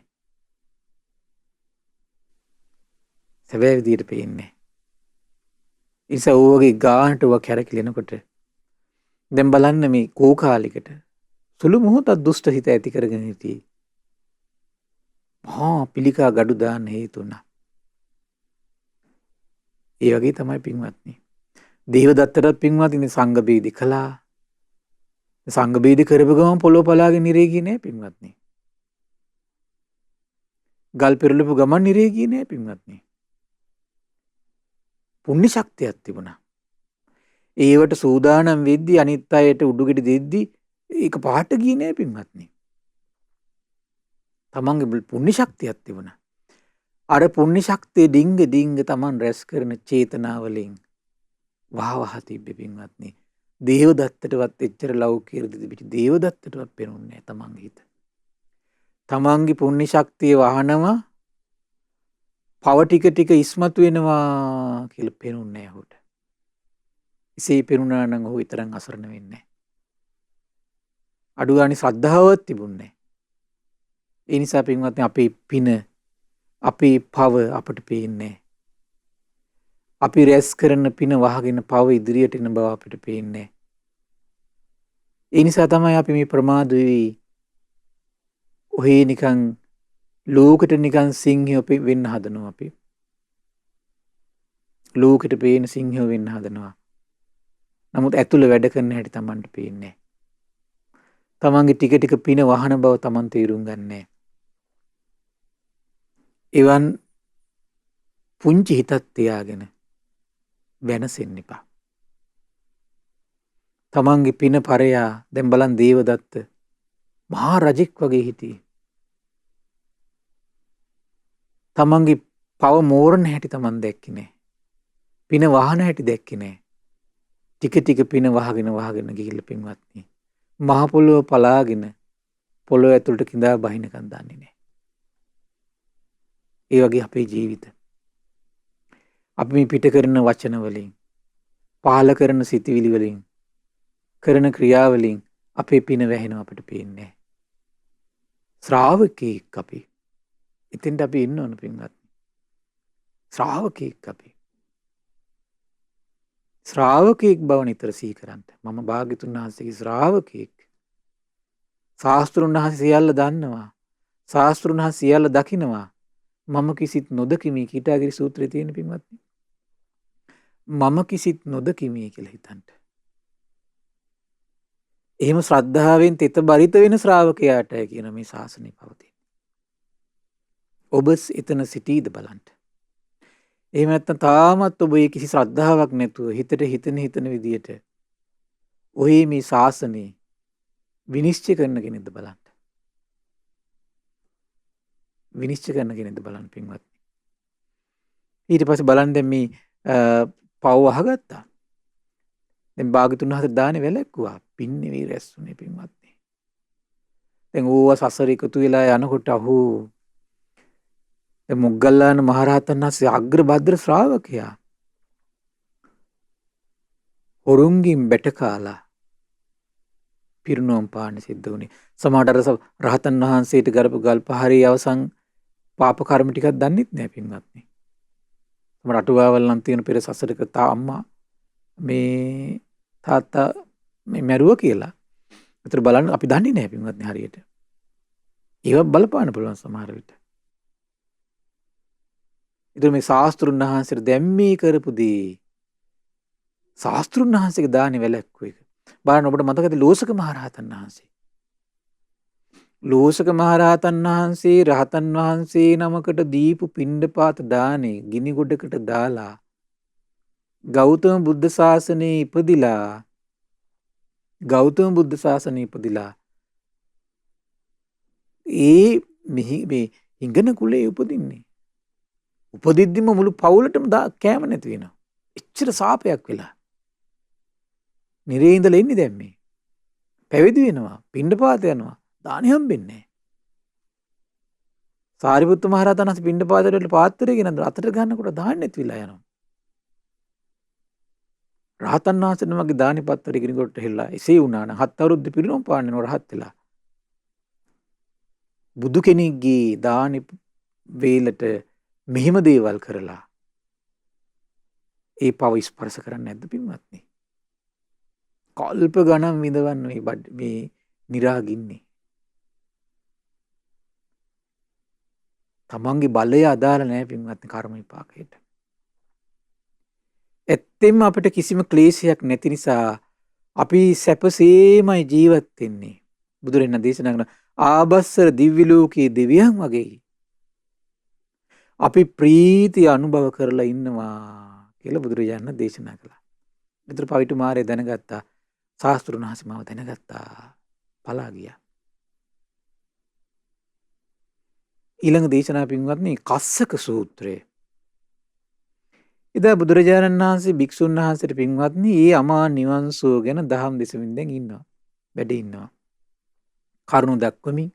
සැබෑ විදියට පේන්නේ. ඉතින් ඕවගේ ගානට ඔය කැරකිලෙනකොට දැන් බලන්න මේ කෝකාලිකට සුළු මොහොතක් දුෂ්ට හිත ඇති කරගෙන හිටියේ. මහා පිළිකා gadu දාන්න හේතු වුණා. ඒ වගේ තමයි පින්වත්නි. දේවදත්තටත් පින්වත්නි සංඝ බේද කළා. සංඝ බේද කරපු ගමන් පොළොව පලාගෙන නිරේ ගියේ නෑ පින්වත්නි. ගල් පෙරළපු ගමන් නිරේ ගියේ නෑ පින්වත්නි. පුණ්‍ය ශක්තියක් තිබුණා. ඒවට සූදානම් වෙද්දි අනිත් අයට උඩුගෙඩි දෙද්දි ඒක පාට ගියේ නෑ පින්වත්නි. තමන්ගේ පුණ්‍ය ශක්තියක් තිබුණා. අර පුණ්‍ය ශක්තිය ඩිංග ඩිංග තමන් රැස් කරන චේතනාවලින් වහවහ තිබ්බේ පින්වත්නි. දේවදත්තටවත් එච්චර ලෞකික තිබිච්ච දේවදත්තටවත් පෙනුන්නේ නැහැ තමන්ගේ හිත. තමන්ගේ පුණ්‍ය ශක්තිය වහනවා පව ටික ටික ඉස්මතු වෙනවා කියලා පෙනුන්නේ නැහැ ඔහුට. ඉසේ පෙනුනා නම් ඔහු විතරක් අසරණ වෙන්නේ නැහැ. අඩුගානේ ශ්‍රද්ධාවක් තිබුණේ නැහැ. ඒ නිසා පින්වත්නි අපේ පින අපේ පව අපට පේන්නේ. අපි රැස් කරන පින වහගෙන පව ඉදිරියට එන බව අපිට පේන්නේ. ඒ නිසා තමයි අපි මේ ප්‍රමාද වෙවි ඔහේ නිකන් ලෝකෙට නිකන් සිංහයෝ වෙන්න හදනවා අපි. ලෝකෙට පේන සිංහයෝ වෙන්න හදනවා. නමුත් ඇතුළ වැඩ කරන හැටි Tamanට පේන්නේ. තමන්ගේ ටික ටික පින වහන බව Taman තේරුම් ගන්නෑ. එවන් පුංචි හිතක් තියාගෙන වෙනසෙන්න එපා. තමන්ගේ පින පරයා දැන් බලන් දේවදත්ත මහා රජෙක් වගේ හිටියේ. තමන්ගේ පව මෝරණ හැටි තමන් දැක්කේ නෑ. පින වහන හැටි දැක්කේ නෑ. ටික ටික පින වහගෙන ගිහිල්ලා පින්වත්නි මහ පොළොව පලාගෙන පොළොව ඇතුළට කිඳා බහිනකන් දන්නේ නෑ. ඒ වගේ අපේ ජීවිත අපි මේ පිට කරන වචන වලින් පහල කරන සිතිවිලි වලින් කරන ක්‍රියාවලින් අපේ පින වැහෙනවා අපිට පේන්නේ. ශ්‍රාවකෙක් අපි. ඉතින් අපි ඉන්න ඕන පින්වත්නි. ශ්‍රාවකෙක් අපි. ශ්‍රාවකෙක් බව නිතර සිහි කරන්න. මම භාග්‍යතුන් වහන්සේගේ ශ්‍රාවකෙක්. ශාස්ත්‍රුන් වහන්සේ සියල්ල දන්නවා. ශාස්ත්‍රුන් වහන්සේ සියල්ල දකිනවා. මම කිසිත් නොදකිමි කීටාගිරි සූත්‍රයේ තියෙන පින්වත්නි. මම කිසිත් නොදකිමි කියලා හිතන්න. එහෙම ශ්‍රද්ධාවෙන් තෙත බරිත වෙන ශ්‍රාවකයාට කියන මේ ශාසනය පවතින. ඔබ එතන සිටීද බලන්න. එහෙම නැත්නම් තාමත් ඔබ ඒ කිසි ශ්‍රද්ධාවක් නැතුව හිතට හිතන විදියට ඔහි මේ ශාසනේ විනිශ්චය කරන කෙනෙක්ද බලන්න. විනිශ්චය කරන කෙනෙක්ද බලන්න පින්වත්නි. ඊට පස්සේ බලන්න දැන් මේ පව් අහගත්තා. දැන් භාගතුන් වහන්සේ දානේ වැළැක්කුවා. පින් නෙවෙයි රැස්ුනේ පින්වත්නි. දැන් ඕවා සසර එකතු වෙලා යනකොට දැන් මොග්ගල්ලාන මහරහතන් වහන්සේ අග්‍රභද්‍ර ශ්‍රාවකයා. හොරුන්ගින් බැට කාලා පිරිනොම් පාන්න සිද්ධ වුණේ. සමහරට රහතන් වහන්සේට ගර්භ ගල්පහරේ අවසන් පාප කර්ම ටිකක් දන්නෙත් නෑ පින්වත්නි. සමහර අටුවාවල් නම් තියෙන පෙර සසරක අම්මා මේ තාත්තා මේ මැරුවා කියලා. ඒතර බලන්න අපි දන්නේ නෑ පින්වත්නි හරියට. ඒව බලපාන්න පුළුවන් සමහර විට. ඒතර මේ ශාස්ත්‍රුන් වහන්සේට දැන් මේ කරපු දේ ශාස්ත්‍රුන් වහන්සේගේ දානේ වැළැක්කුව එක. බලන්න ඔබට මතකද ලෝසක මහරහතන් වහන්සේ. ලෝසක මහරහතන් වහන්සේ රහතන් වහන්සේ නමකට දීපු පිණ්ඩපාත දානේ ගිනි ගොඩකට දාලා ගෞතම බුද්ධ ශාසනයේ ඉපදිලා මේ හිඟන කුලේ උපදින්නේ. උපදිද්දිම මුළු පවුලටම කෑම නැති වෙනවා. එච්චර සාපයක් වෙලා. නිරේ ඉඳලා ඉන්නේ දැන් මේ. පැවිදි වෙනවා, පිණ්ඩපාත යනවා, දානි හම්බෙන්නේ නැහැ. සාරිපුත්ත මහ රහතන් වහන්සේ පිණ්ඩපාත වල පාත්‍රය ගෙන අතට ගන්නකොට දාන්න නැති වෙලා යනවා. රහතන් වහන්සේ නමගේ දානි පත්‍රය ගෙන කොට හෙල්ලා එසේ වුණා නම් 7 අවුරුද්ද පිරිනොම් පාන්නව රහත් වෙලා. බුදු කෙනෙක්ගේ දානි වේලට මෙහෙම දේවල් කරලා ඒ පව ස්පර්ශ කරන්නේ නැද්ද පින්වත්නි? කල්ප ගණන් විඳවන්න මේ නිරාගින්නේ. තමන්ගේ බලය අදාළ නැහැ පින්වත්නි කර්ම විපාකයට. ඇත්තෙන්ම අපිට කිසිම ක්ලේශයක් නැති නිසා අපි සැපසේමයි ජීවත් වෙන්නේ. බුදුරෙන් දේශනා කරන ආබස්සර දිව්‍ය ලෝකයේ දෙවියන් වගේ අපි ප්‍රීතිය අනුභව කරලා ඉන්නවා කියලා බුදුරජාණන් දේශනා කළා. විතර පවිතු මාරය දැනගත්තා. ශාස්ත්‍රුන් වහන්සේ මාව දැනගත්තා. පලා ගියා. ඊළඟ දේශනා පින්වත්නි කස්සක සූත්‍රය. එදා බුදුරජාණන් වහන්සේ භික්ෂුන් වහන්සේට පින්වත්නි මේ අමා නිවන් සුව ගැන දහම් දෙසමින් දැන් ඉන්නවා. වැඩ ඉන්නවා. කරුණු දක්වමින්,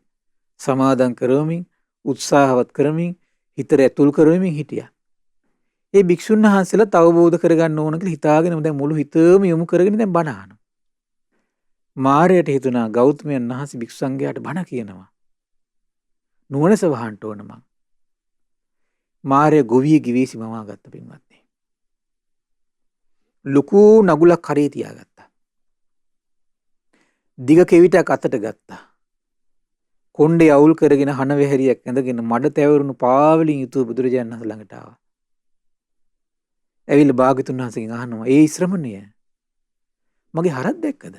සමාදන් කරවමින්, උත්සාහවත් කරමින්, හිතට ඇතුල් කරවමින් හිටියා. ඒ භික්ෂුන් වහන්සේලා අවබෝධ කරගන්න ඕන කියලා හිතාගෙන දැන් මුළු හිතම යොමු කරගෙන දැන් බණ අහනවා. මාරයට හිතුණා ගෞතමයන් වහන්සේ භික්ෂු සංඝයාට බණ කියනවා. නුවණස වහන්න ඕන මං. මාරය ගොවිය ගිවිසි මවා ගත්ත පින්වත්නි. ලොකු නගුලක් කරේ තියාගත්තා. දිග කෙවිතක් අතට ගත්තා. කොණ්ඩේ අවුල් කරගෙන හන වෙහැරියක් ඇඳගෙන මඩ තැවරුණු පාවලින් යුතුව බුදුරජාණන් වහන්සේ ළඟට ආවා. ඇවිල්ලා භාග්‍යතුන් වහන්සේගෙන් අහනවා ඒ ශ්‍රමණය මගේ හරක් දැක්කද?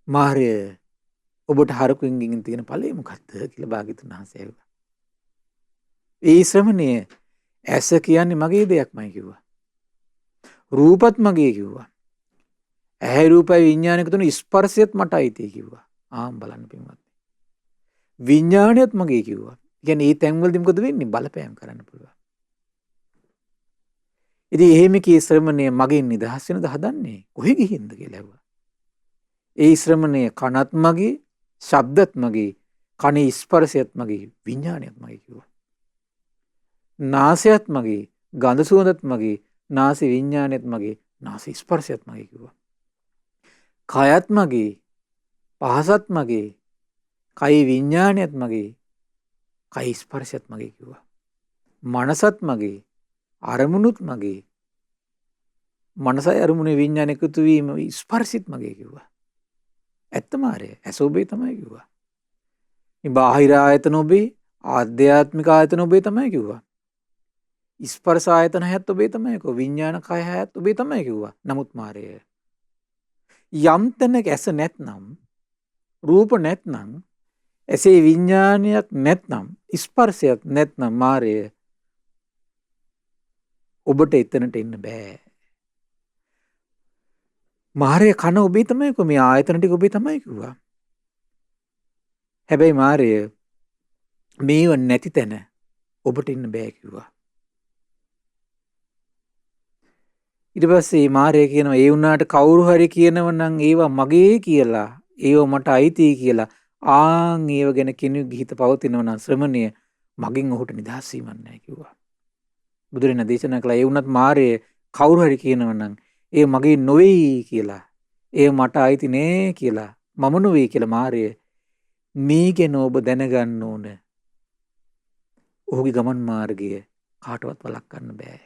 මාරය ඔබට හරකුන්ගෙන් තියෙන ඵලය මොකක්ද කියලා භාග්‍යතුන් වහන්සේ ඇහුවා. ඒ ශ්‍රමණය ඇස කියන්නේ මගේ දෙයක්මයි කිව්වා. රූපත් මගේ කිව්වා. ඇහැ රූපයි විඥානයක තුන ස්පර්ශයත් මට අයිතියි කිව්වා. ආම් බලන්න පින්වත්නි. විඥානයත් මගේ කිව්වා. කියන්නේ මේ තැන්වලදී මොකද වෙන්නේ? බලපෑම් කරන්න පුළුවන්. ඉතින් එහෙම කී ශ්‍රමණය මගෙන් නිදහස් වෙනද හදන්නේ? කොහෙ ගිහින්ද කියලා ඇහුවා. ඒ ශ්‍රමණය කනත් මගේ, ශබ්දත් මගේ, කනේ ස්පර්ශයත් මගේ, විඥානයත් මගේ කිව්වා. නාසයත් මගේ, ගඳ සුවඳත් මගේ, නාසය විඥානයත් මගේ, නාසය ස්පර්ශයත් මගේ කිව්වා. කයත් මගේ, පහසත් මගේ, කයි විඥානයත් මගේ, කයි ස්පර්ශයත් මගේ කිව්වා. මනසත් මගේ, අරමුණුත් මගේ, මනසයි අරමුණේ විඥාන එකතු වීම ස්පර්ශිත මගේ කිව්වා. ඇත්තම ආරය ඇස ඔබේ තමයි කිව්වා. මේ බාහිර ආයතන ඔබේ, ආධ්‍යාත්මික ආයතන ඔබේ තමයි කිව්වා. ස්පර්ශ ආයතන හැත් ඔබේ තමයි කිව්වා. විඥාන කය හැත් ඔබේ තමයි කිව්වා. නමුත් මාරය යම් තැනක ඇස නැත්නම්, රූප නැත්නම්, ඇසේ විඥානයක් නැත්නම්, ස්පර්ශයක් නැත්නම් මාරය ඔබට එතනට එන්න බෑ. මාරය කන ඔබේ තමයි කිව්වා. මේ ආයතන ටික ඔබේ තමයි කිව්වා. හැබැයි මාරය මේව නැති තැන ඔබට ඉන්න බෑ කිව්වා. ඊට පස්සේ මාරය කියනවා ඒ වුණාට කවුරු හරි කියනව නම් ඒවා මගේ කියලා, ඒව මට අයිති කියලා ආන් ඒව ගැන කෙනෙකුගේ හිත පවතිනව නම් ශ්‍රමණය මගෙන් ඔහුට නිදහස් වීමක් නැහැ කිව්වා. බුදුරජාණන් දේශනා කළා ඒ වුණත් මාරය කවුරු හරි කියනව නම් ඒ මගේ නොවේයි කියලා, ඒ මට අයිති නෑ කියලා, මම නොවේ කියලා මාරය මේ ගැන ඔබ දැනගන්න ඕන. ඔහුගේ ගමන් මාර්ගය කාටවත් වළක්වන්න බෑ.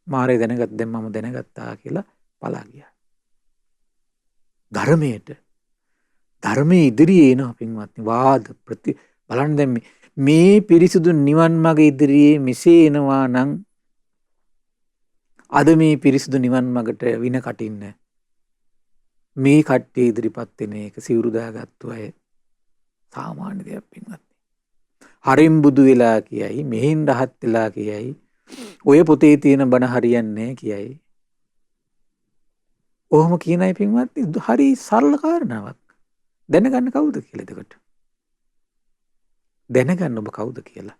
මාරය දැනගත් දැන් මම දැනගත්තා කියලා පලා ගියා. ධර්මයේ ඉදිරියේ එනවා පින්වත්නි වාද බලන්න දැන් මේ පිරිසුදු නිවන් මඟ ඉදිරියේ මෙසේ එනවා නම් අද මේ පිරිසුදු නිවන් මඟට වින කටින්න මේ කට්ටිය ඉදිරිපත් වෙන එක සිවුරු දාගත්තු අය සාමාන්‍ය දෙයක් පින්වත්නි. හරිම් බුදු වෙලා කියයි, මෙහෙන් රහත් වෙලා කියයි, ඔය පොතේ තියෙන බණ හරියන්නේ කියයි. ඔහොම කියන අය පින්වත්නි හරි සරල කාරණාවක්. දැනගන්න කවුද කියලා එතකොට. දැනගන්න ඔබ කවුද කියලා.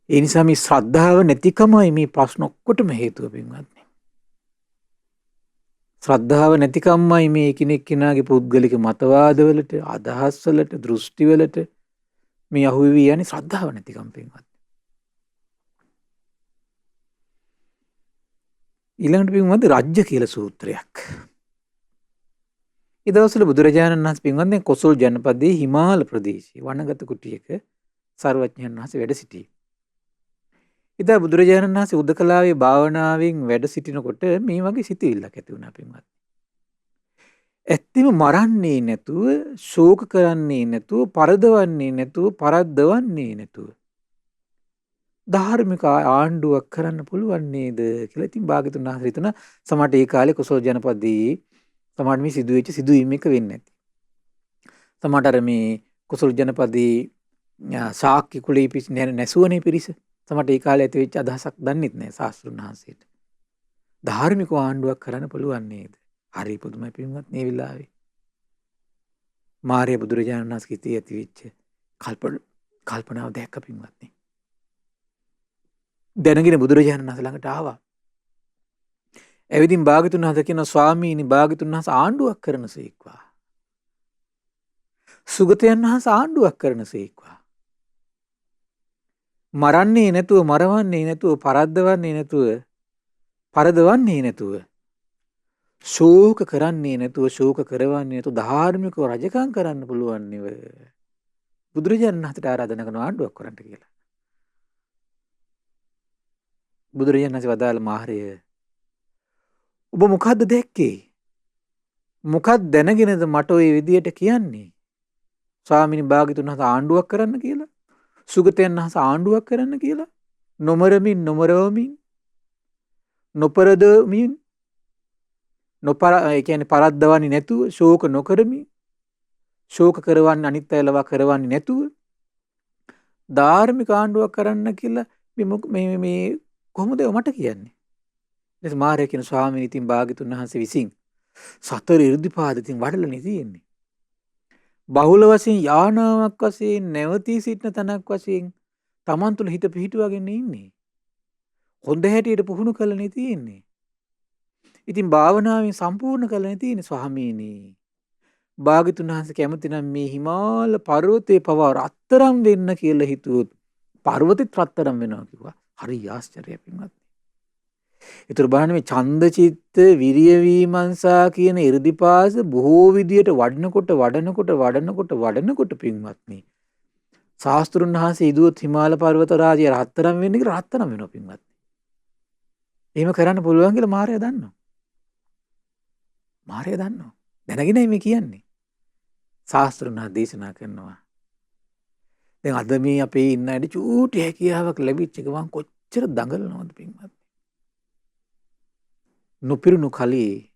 ඒ නිසා මේ ශ්‍රද්ධාව නැතිකමයි මේ ප්‍රශ්න ඔක්කොටම හේතුව පින්වත්නි. ශ්‍රද්ධාව නැතිකමයි මේ එකිනෙක කෙනාගේ පුද්ගලික මතවාදවලට, අදහස්වලට, දෘෂ්ටිවලට මේ අහුවෙවි යන්නේ ශ්‍රද්ධාව නැතිකම පින්වත්නි. ඊළඟට පින්වත්නි රජ්‍ය කියලා සූත්‍රයක්. ඒ දවස්වල බුදුරජාණන් වහන්සේ පින්වත්නි කොසල් ජනපදයේ හිමාල ප්‍රදේශයේ වනගත කුටියක සර්වඥයන් වහන්සේ වැඩ සිටියේ. ඉතින් බුදුරජාණන් වහන්සේ උදකලාවේ භාවනාවෙන් වැඩ සිටිනකොට මේ වගේ සිතුවිල්ලක් ඇති වුණා පින්වත්නි. ඇත්තම මරන්නේ නැතුව, ශෝක කරන්නේ නැතුව, පරදවන්නේ නැතුව, පරද්දවන්නේ නැතුව ධාර්මික ආණ්ඩුවක් කරන්න පුළුවන් නේද කියලා ඉතින් භාග්‍යතුන් වහන්සේ හිතන සමහරට ඒ කාලේ කොසල් ජනපදයේ සමහර මේ සිදුවෙච්ච සිදුවීම් එක වෙන්නේ නැති. සමහරට අර මේ කොසල් ජනපදයේ ශාක්‍ය කුලයේ පිස් නැසුවනේ පිරිස. සමහරට ඒ කාලේ ඇති වෙච්ච අදහසක් දන්නෙත් නැහැ ශාස්ත්‍රුන් වහන්සේට. ධාර්මික ආණ්ඩුවක් කරන්න පුළුවන් නේද? හරි පුදුමයි පින්වත් මේ වෙලාවේ. මාර්ය බුදුරජාණන් වහන්සේ හිතේ ඇති වෙච්ච කල්පනාව දැක්ක පින්වත්නි. දැනගෙන බුදුරජාණන් වහන්සේ ළඟට ආවා. එවිදින් භාග්‍යතුන් වහන්සේ කියන ස්වාමීනි භාග්‍යතුන් වහන්සේ ආණ්ඩුවක් කරනසේක්වා. සුගතයන් වහන්සේ ආණ්ඩුවක් කරනසේක්වා. මරන්නේ නැතුව, මරවන්නේ නැතුව, පරද්දවන්නේ නැතුව, පරදවන්නේ නැතුව, ශෝක කරන්නේ නැතුව, ශෝක කරවන්නේ නැතුව ධාර්මිකව රජකම් කරන්න පුළුවන් නෙව. බුදුරජාණන් වහන්සේට ආරාධනා කරන ආණ්ඩුවක් කරන්න කියලා. බුදුරජාණන් වහන්සේ වදාළ මාහරය ඔබ මොකද්ද දැක්කේ? මොකක්ද දැනගෙනද මට ওই විදියට කියන්නේ? ස්වාමීනි භාග්‍යතුන් වහන්සේ ආණ්ඩුවක් කරන්න කියලා? සුගතයන් වහන්සේ ආණ්ඩුවක් කරන්න කියලා? නොමරමින්, නොමරවමින්, නොපරදමින්, ඒ කියන්නේ පරද්දවන්නේ නැතුව, ශෝක නොකරමින්, ශෝක කරවන්නේ අනිත් අය ලවා කරවන්නේ නැතුව ධාර්මික ආණ්ඩුවක් කරන්න කියලා මේ කොහොමද මට කියන්නේ? ඊට මාරය කියන ස්වාමීන් ඉතින් භාග්‍යතුන් වහන්සේ විසින් සතර ඉර්ධිපාදයෙන් වඩලනේ තියෙන්නේ. බහුල වශයෙන් යානාවක් වශයෙන් නැවතී සිටින තනක් වශයෙන් Taman තුල හිත පිහිටුවාගෙන ඉන්නේ. හොඳ හැටියට පුහුණු කළනේ තියෙන්නේ. ඉතින් භාවනාවෙන් සම්පූර්ණ කළනේ තියෙන්නේ ස්වාමීනි. භාග්‍යතුන් වහන්සේ කැමති නම් මේ හිමාල පර්වතේ පවා රත්තරම් වෙන්න කියලා හිතුවොත් පර්වතෙත් රත්තරම් වෙනවා කිව්වා. හරි ආශ්චර්යයක් පින්වත්. ඒතර බලන්න මේ ඡන්ද චිත්ත විරිය විමර්ශා කියන 이르දිපාස බොහෝ විදියට වඩනකොට පින්වත්නි ශාස්ත්‍රුන් වහන්සේ ඉදුවොත් හිමාල පර්වත රාජ්‍ය රත්තරම් වෙන්න කියලා රත්තරම් වෙනවා පින්වත්නි. එහෙම කරන්න පුළුවන් කියලා මාර්යා දන්නවා. මාර්යා දන්නවා. දැනගෙනයි මේ කියන්නේ. ශාස්ත්‍රුන් වහන්සේ දේශනා කරනවා. දැන් අද මේ අපේ ඉන්න අය චූටි හැකියාවක් ලැබිච්ච ගමන් කොච්චර දඟලනවද පින්වත්. නොපිරුණු කලී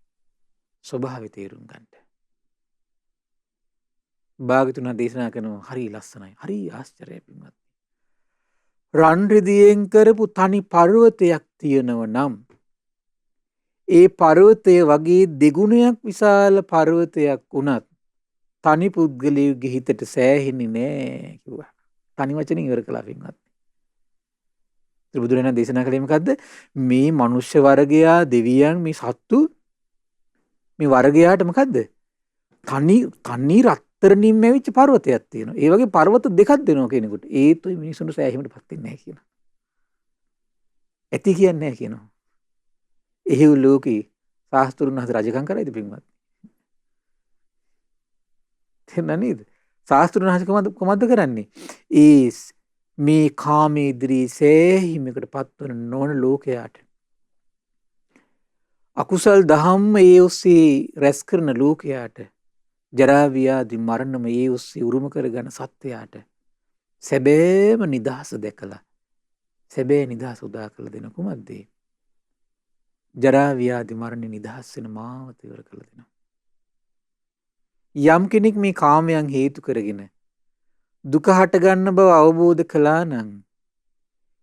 ස්වභාවය තේරුම් ගන්නට. භාග්‍යතුන් දේශනා කරනවා හරි ලස්සනයි. හරි ආශ්චර්යයි පින්වත්. රන් රිදියෙන් කරපු තනි පර්වතයක් තියෙනව නම් ඒ පර්වතය වගේ දෙගුණයක් විශාල පර්වතයක් වුණත් තනි පුද්ගලයෙකුගේ හිතට සෑහෙන්නේ නෑ කිව්වා. තනි වචනෙන් ඉවර කළා පින්වත්. බුදුරජාණන් දේශනා කළේ මොකද්ද? මේ මනුෂ්‍ය වර්ගයා දෙවියන් මේ සත්තු මේ වර්ගයාට මොකද්ද? තනි රත්තරනින් මැවිච්ච පර්වතයක් තියෙනවා. ඒ වගේ පර්වත දෙකක් දෙනවා කෙනෙකුට. ඒත් මිනිසුන්ට සෑහීමටපත් වෙන්නේ නැහැ කියනවා. ඇති කියන්නේ නැහැ කියනවා. එහෙව් ලෝකේ සාස්ත්‍රුන් වහන්සේ රජකම් කරයිද පින්වත්? තේරුණා නේද? සාස්ත්‍රුන් වහන්සේ කොහොමද කරන්නේ? ඒ මේ කාමයේ ඉදිරි සෑහීමකට පත්වන නොවන ලෝකයාට අකුසල් දහම් ඒ ඔස්සේ රැස් කරන ලෝකයාට ජරා ව්‍යාධි මරණම ඒ ඔස්සේ උරුම කරගන්න සත්වයාට සැබෑම නිදහස දැකලා සැබෑ නිදහස උදා කළ දෙන කුමක්ද? ජරා ව්‍යාධි මරණ නිදහස් වෙන මාවත ඉවර කළ දෙනවා. යම් කෙනෙක් මේ කාමයන් හේතු කරගෙන දුක හට ගන්න බව අවබෝධ කළා නම්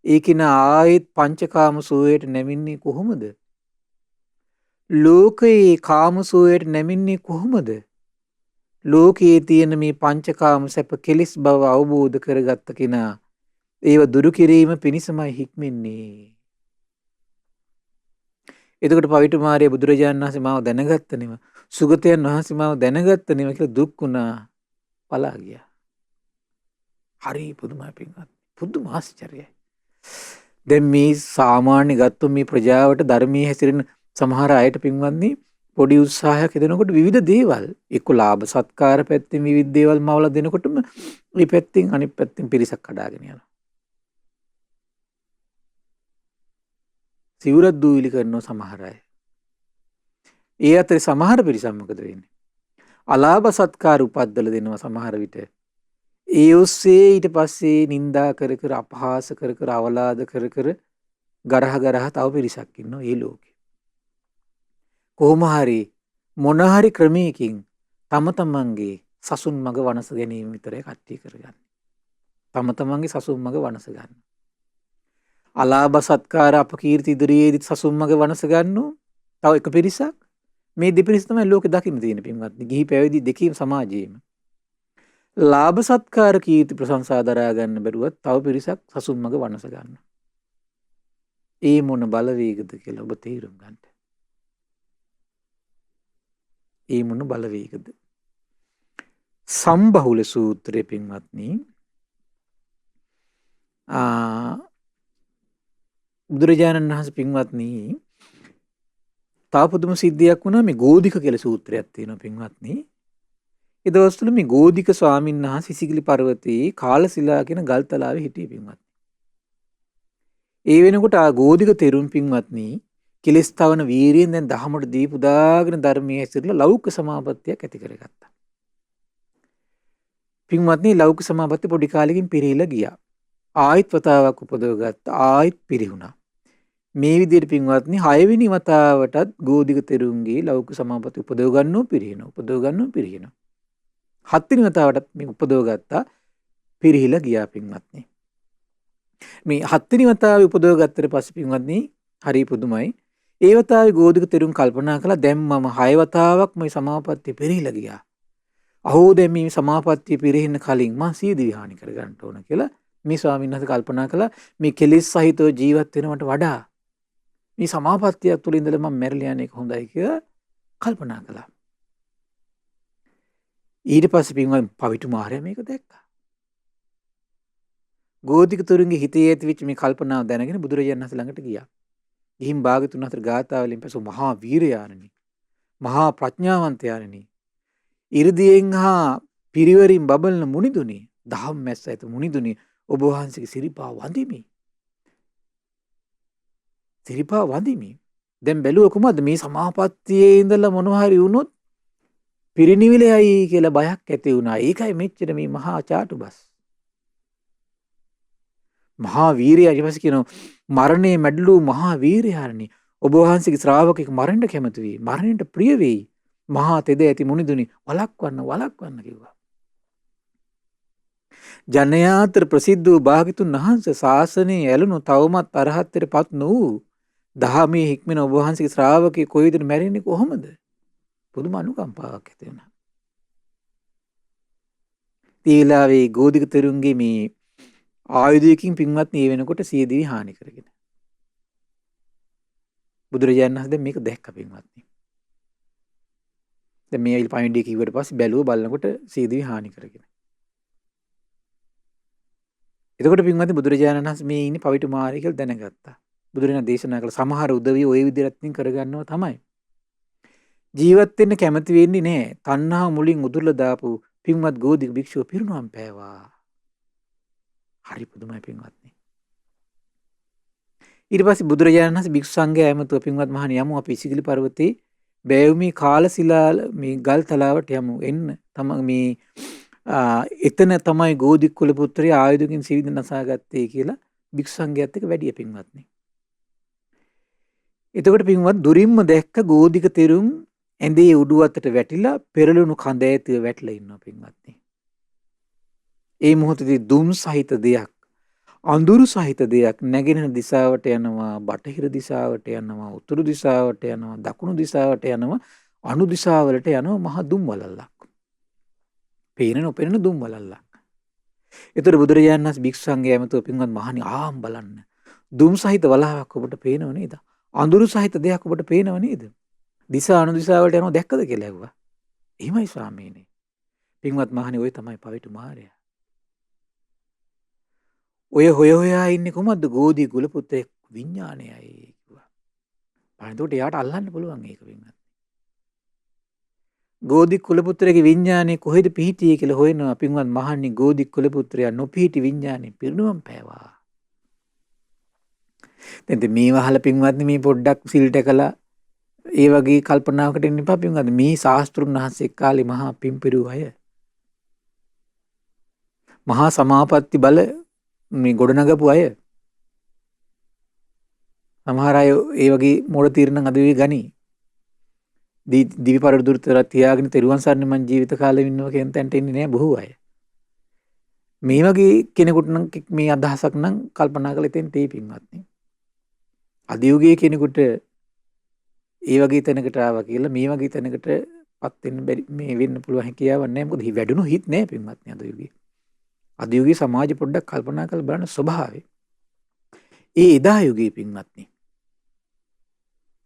ඒකින ආයෙත් පංචකාම සෝයට නැමින්නේ කොහොමද? ලෝකයේ කාම සෝයට නැමින්නේ කොහොමද? ලෝකයේ තියෙන මේ පංචකාම සැප කෙලිස් බව අවබෝධ කරගත්ත කෙනා ඒව දුරු කිරීම පිණිසමයි හික්මන්නේ. එතකොට පවිතු මාර්ය බුදුරජාණන් වහන්සේ මාව දැනගත්තනෙම සුගතයන් වහන්සේ මාව දැනගත්තනෙම කියලා දුක් වුණා පලා ගියා. හරි පුදුමයි පින්වත්. පුදුම ආශ්චර්යයි. දැන් මේ සාමාන්‍ය ගත්තොත් මේ ප්‍රජාවට ධර්මයේ හැසිරෙන සමහර අයට පින්වත්නි පොඩි උත්සාහයක් දෙනකොට විවිධ දේවල් එක්ක ලාභ සත්කාර පැත්තෙන් විවිධ දේවල් මවලා දෙනකොටම මේ පැත්තෙන් අනිත් පැත්තෙන් පිරිසක් කඩාගෙන යනවා. සිවුරක් දූවිලි කරනවා සමහර අය. ඒ අතරේ සමහර පිරිසක් මොකද වෙන්නේ? අලාභ සත්කාර උපද්දල දෙනවා සමහර විට. ඒ ඔස්සේ ඊට පස්සේ නින්දා කර කර අපහාස කර කර අවලාද කර කර ගරහ තව පිරිසක් ඉන්නවා ඒ ලෝකේ. කොහොම හරි මොන හරි ක්‍රමයකින් තම තමන්ගේ සසුන් මග වනස ගැනීම විතරයි කට්ටිය කරගන්නේ. තම තමන්ගේ සසුන් මග වනස ගන්න. අලාභ සත්කාර අපකීර්ති ඉදිරියේදී සසුන් මග වනස ගන්නෝ තව එක පිරිසක්. මේ දෙපිරිස තමයි ලෝකෙ දකින්න තියෙන පින්වත්නි. ගිහි පැවිදි දෙකීම සමාජයේම. ලාභ සත්කාර කීර්ති ප්‍රශංසා දරා ගන්න බැරුවත් තව පිරිසක් සසුන් මග වනස ගන්න. ඒ මොන බලවේගද කියලා ඔබ තේරුම් ගන්න. ඒ මොන බලවේගද? සම්බහුල සූත්‍රයේ පින්වත්නි බුදුරජාණන් වහන්සේ පින්වත්නි තා පුදුම සිද්ධියක් වුණා. මේ ගෝධික කියලා සූත්‍රයක් තියෙනවා පින්වත්නි. ඒ දවස්වල මේ ගෝධික ස්වාමීන් වහන්සේ සිසිගිලි පර්වතයේ කාලසිලා කියන ගල්තලාවේ හිටියේ පින්වත්නි. ඒ වෙනකොට ආ ගෝධික තෙරුන් පින්වත්නි කෙලස් තවන වීරියෙන් දැන් දහමට දීපු දාගෙන ධර්මයේ හැසිරලා ලෞකික සමාපත්තියක් ඇති කරගත්තා. පින්වත්නි ලෞකික සමාපත්තිය පොඩි කාලෙකින් පිරීලා ගියා. ආයිත් වතාවක් උපදව ගත්තා. ආයිත් පිරිහුණා. මේ විදිහට පින්වත්නි 6 වෙනි වතාවටත් ගෝධික තෙරුන්ගේ ලෞකික සමාපත්තිය උපදව ගන්නෝ පිරිහිනවා. උපදව ගන්නෝ පිරිහිනවා. 7 වෙනි වතාවටත් මේ උපදව ගත්තා. පිරිහිලා ගියා පින්වත්නි. මේ 7 වෙනි වතාවේ උපදව ගත්තට පස්සේ පින්වත්නි හරි පුදුමයි. ඒ වතාවේ ගෝධික තෙරුන් කල්පනා කළා දැන් මම 6 වතාවක් මේ සමාපත්තිය පිරිහිලා ගියා. අහෝ දැන් මේ සමාපත්තිය පිරිහෙන්න කලින් මම සීදී විහානි කර ගන්න ඕන කියලා මේ ස්වාමීන් වහන්සේ කල්පනා කළා. මේ කෙලෙස් සහිතව ජීවත් වෙනවට වඩා මේ සමාපත්තියක් තුළ ඉඳලා මම මැරලා යන්නේ හොඳයි කියලා කල්පනා කළා. ඊට පස්සේ පින්වත් පවිතු මාරයා මේක දැක්කා. ගෝධික තෙරුන්ගේ හිතේ ඇතිවෙච්ච මේ කල්පනාව දැනගෙන බුදුරජාණන් වහන්සේ ළඟට ගියා. ගිහින් භාගතුන් අතර ගාථාවලින් පසු මහා වීරයාණනි මහා ප්‍රඥාවන්තයාණනි ඉර්ධියෙන් හා පිරිවරින් බබලන මුනිදුනි දහම් මැස්ස ඇත මුනිදුනි ඔබ වහන්සේගේ සිරිපා වඳිමි. සිරිපා වඳිමි. දැන් බැලුව කොහමද මේ සමාපත්තියේ ඉඳලා මොනවා හරි වුණොත් පිරිනිවිලයි කියලා බයක් ඇති වුණා. ඒකයි මෙච්චර මේ මහා චාටුබස්. මහා වීරයා ඊට පස්සේ කියනවා මරණය මැඩලූ මහා වීරයාණනි ඔබ වහන්සේගේ ශ්‍රාවකෙක් මරන්න කැමති වෙයි. මරණයට ප්‍රිය වෙයි. මහා තෙද ඇති මුනිදුනි වළක්වන්න කිව්වා. ජනයාතර ප්‍රසිද්ධ වූ භාග්‍යතුන් වහන්සේ ශාසනයේ ඇලුණු තවමත් අරහත්ත්වයට පත් නොවූ දහමේ හික්මන ඔබ වහන්සේගේ ශ්‍රාවකේ කොයි විදිහට මැරෙන්නේ කොහොමද? පුදුම අනුකම්පාවක් ඇති වුණා. තීලාවේ ගෝධික තෙරුන්ගේ මේ ආයුධයකින් පින්වත්නි ඒ වෙනකොට සියදිවි හානි කරගෙන. බුදුරජාණන් වහන්සේ මේක දැක්ක පින්වත්නි. දැන් මේ පණිවිඩය කිව්වට පස්සේ බැලුව බලනකොට සියදිවි හානි කරගෙන. එතකොට පින්වත්නි බුදුරජාණන් වහන්සේ මේ ඉන්නේ පවිතු මාරය කියලා දැනගත්තා. බුදුරජාණන් දේශනා කළ සමහර උදවිය ওই විදිහට කරගන්නවා තමයි. ජීවත් වෙන්න කැමති වෙන්නේ නැහැ. තණ්හාව මුලින් උදුරලා දාපු පින්වත් ගෝධික භික්ෂුව පිරිනුවම් පෑවා. හරි පුදුමයි පින්වත්නි. ඊට පස්සේ බුදුරජාණන් වහන්සේ භික්ෂු සංඝයා ඇමතුව පින්වත් මහණනි යමු අපි ඉසිගිලි පර්වතේ බෑවුමි කාලසිලා මේ ගල් තලාවට යමු එන්න. මේ එතන තමයි ගෝධික කුල පුත්‍රය ආයුධකින් සිවිද නසාගත්තේ කියලා භික්ෂු සංඝයාත් එක්ක වැඩිය පින්වත්නි. එතකොට පින්වත් දුරින්ම දැක්ක ගෝධික තෙරුන් ඇඳේ උඩු අතට වැටිලා පෙරළුණු කඳ ඇතුළේ වැටලා ඉන්නවා පින්වත්නි. ඒ මොහොතේදී දුම් සහිත දෙයක්, අඳුරු සහිත දෙයක් නැගෙනහිර දිශාවට යනවා, බටහිර දිශාවට යනවා, උතුරු දිශාවට යනවා, දකුණු දිශාවට යනවා, අනු දිශාවලට යනවා මහ දුම් වලල්ලක්. පේන නොපෙනෙන දුම් වලල්ලක්. ඒතර බුදුරජාණන් වහන්සේ භික්ෂු සංඝයා ඇමතුව පින්වත් මහණනි ආම් බලන්න. දුම් සහිත වලාවක් ඔබට පේනව නේද? අඳුරු සහිත දෙයක් ඔබට පේනව නේද? දිශා අනු දිශාවලට යනවා දැක්කද කියලා ඇහුවා. එහෙමයි ස්වාමීනි. පින්වත් මහණනි ඔය තමයි පවිතු මාරයා. ඔය හොයා ඉන්නේ කොහොමද? ගෝධි කුල පුත්‍රයෙක් විඥානයයි කිව්වා. එතකොට එයාට අල්ලන්න පුළුවන් ඒක වෙන්නත්. ගෝධි කුල පුත්‍රයාගේ විඥානේ කොහෙද පිහිටියේ කියලා හොයනවා පින්වත් මහණනි. ගෝධි කුල පුත්‍රයා නොපිහිටි විඥානේ පිරිනුවම් පෑවා. දැන් මේ වහල පින්වත්නි මේ පොඩ්ඩක් සිල්ට කළා ඒ වගේ කල්පනාවකට එන්න එපා පින්වත්නි. මේ ශාස්ත්‍රුන් වහන්සේ කාලේ මහා පිම්පිරු අය. මහා සමාපatti බල මේ ගොඩනගපු අය. සමහර අය ඒ වගේ මෝඩ තීරණ අද වේ ගනි. දිවි පරදුර්තර තියාගෙන තෙරුවන් සරණ මං ජීවිත කාලෙම ඉන්නවා කියන තැනට එන්නේ නැහැ බොහෝ අය. මේ වගේ කෙනෙකුට නම් මේ අදහසක් නම් කල්පනා කරලා ඉතින් තේ පින්වත්නි. අද යුගයේ කෙනෙකුට ඒ වගේ තැනකට ආවා කියලා මේ වගේ තැනකටපත් වෙන්න බැරි මේ වෙන්න පුළුවන් හැකියාවක් නැහැ. මොකද වැඩුණු හිත් නැහැ පින්වත්නි අද යුගයේ. අද යුගයේ සමාජ පොඩ්ඩක් කල්පනා කරලා බලන්න ස්වභාවය. ඒ එදා යුගයේ පින්වත්නි.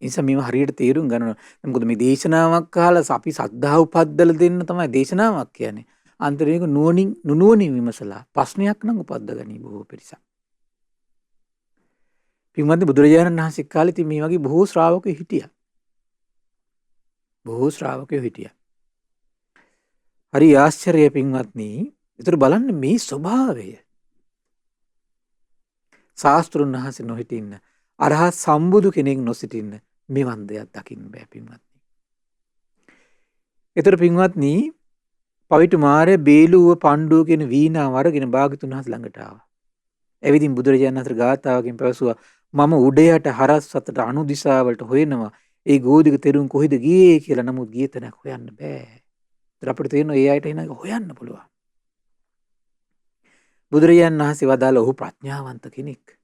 නිසා මේව හරියට තේරුම් ගන්න. මොකද මේ දේශනාවක් අහලා අපි සද්ධා උපද්දලා දෙන්න තමයි දේශනාවක් කියන්නේ. අන්තරික නුවණින් විමසලා ප්‍රශ්නයක් නම් උපද්ද ගනී බොහෝ පිරිසක්. පින්වත්නි බුදුරජාණන් වහන්සේ කාලේ ඉතින් මේ වගේ බොහෝ ශ්‍රාවකයෝ හිටියා. බොහෝ ශ්‍රාවකයෝ හිටියා. හරි ආශ්චර්යයි පින්වත්නි. ඒතර බලන්න මේ ස්වභාවය. ශාස්ත්‍රුන් වහන්සේ නොහිටින්න, අරහත් සම්බුදු කෙනෙක් නොසිටින්න මෙවන් දෙයක් දකින්න බෑ පින්වත්නි. ඒතර පින්වත්නි පවිතු මාරය බේලුව පණ්ඩුව කියන වීණාව අරගෙන භාග්‍යතුන් වහන්සේ ළඟට ආවා. එවිදින් බුදුරජාණන් වහන්සේ ගාථාවකින් පැවසුවා මම උඩ යට හරස් අතට අනු දිශාවලට හොයනවා ඒ ගෝධික තෙරුන් කොහෙද ගියේ කියලා. නමුත් ගිය තැනක් හොයන්න බෑ. ඒතර අපිට තේරෙනවා ඒ අයට එන හොයන්න පුළුවන්. බුදුරජාණන් වහන්සේ වදාළ ඔහු ප්‍රඥාවන්ත කෙනෙක්,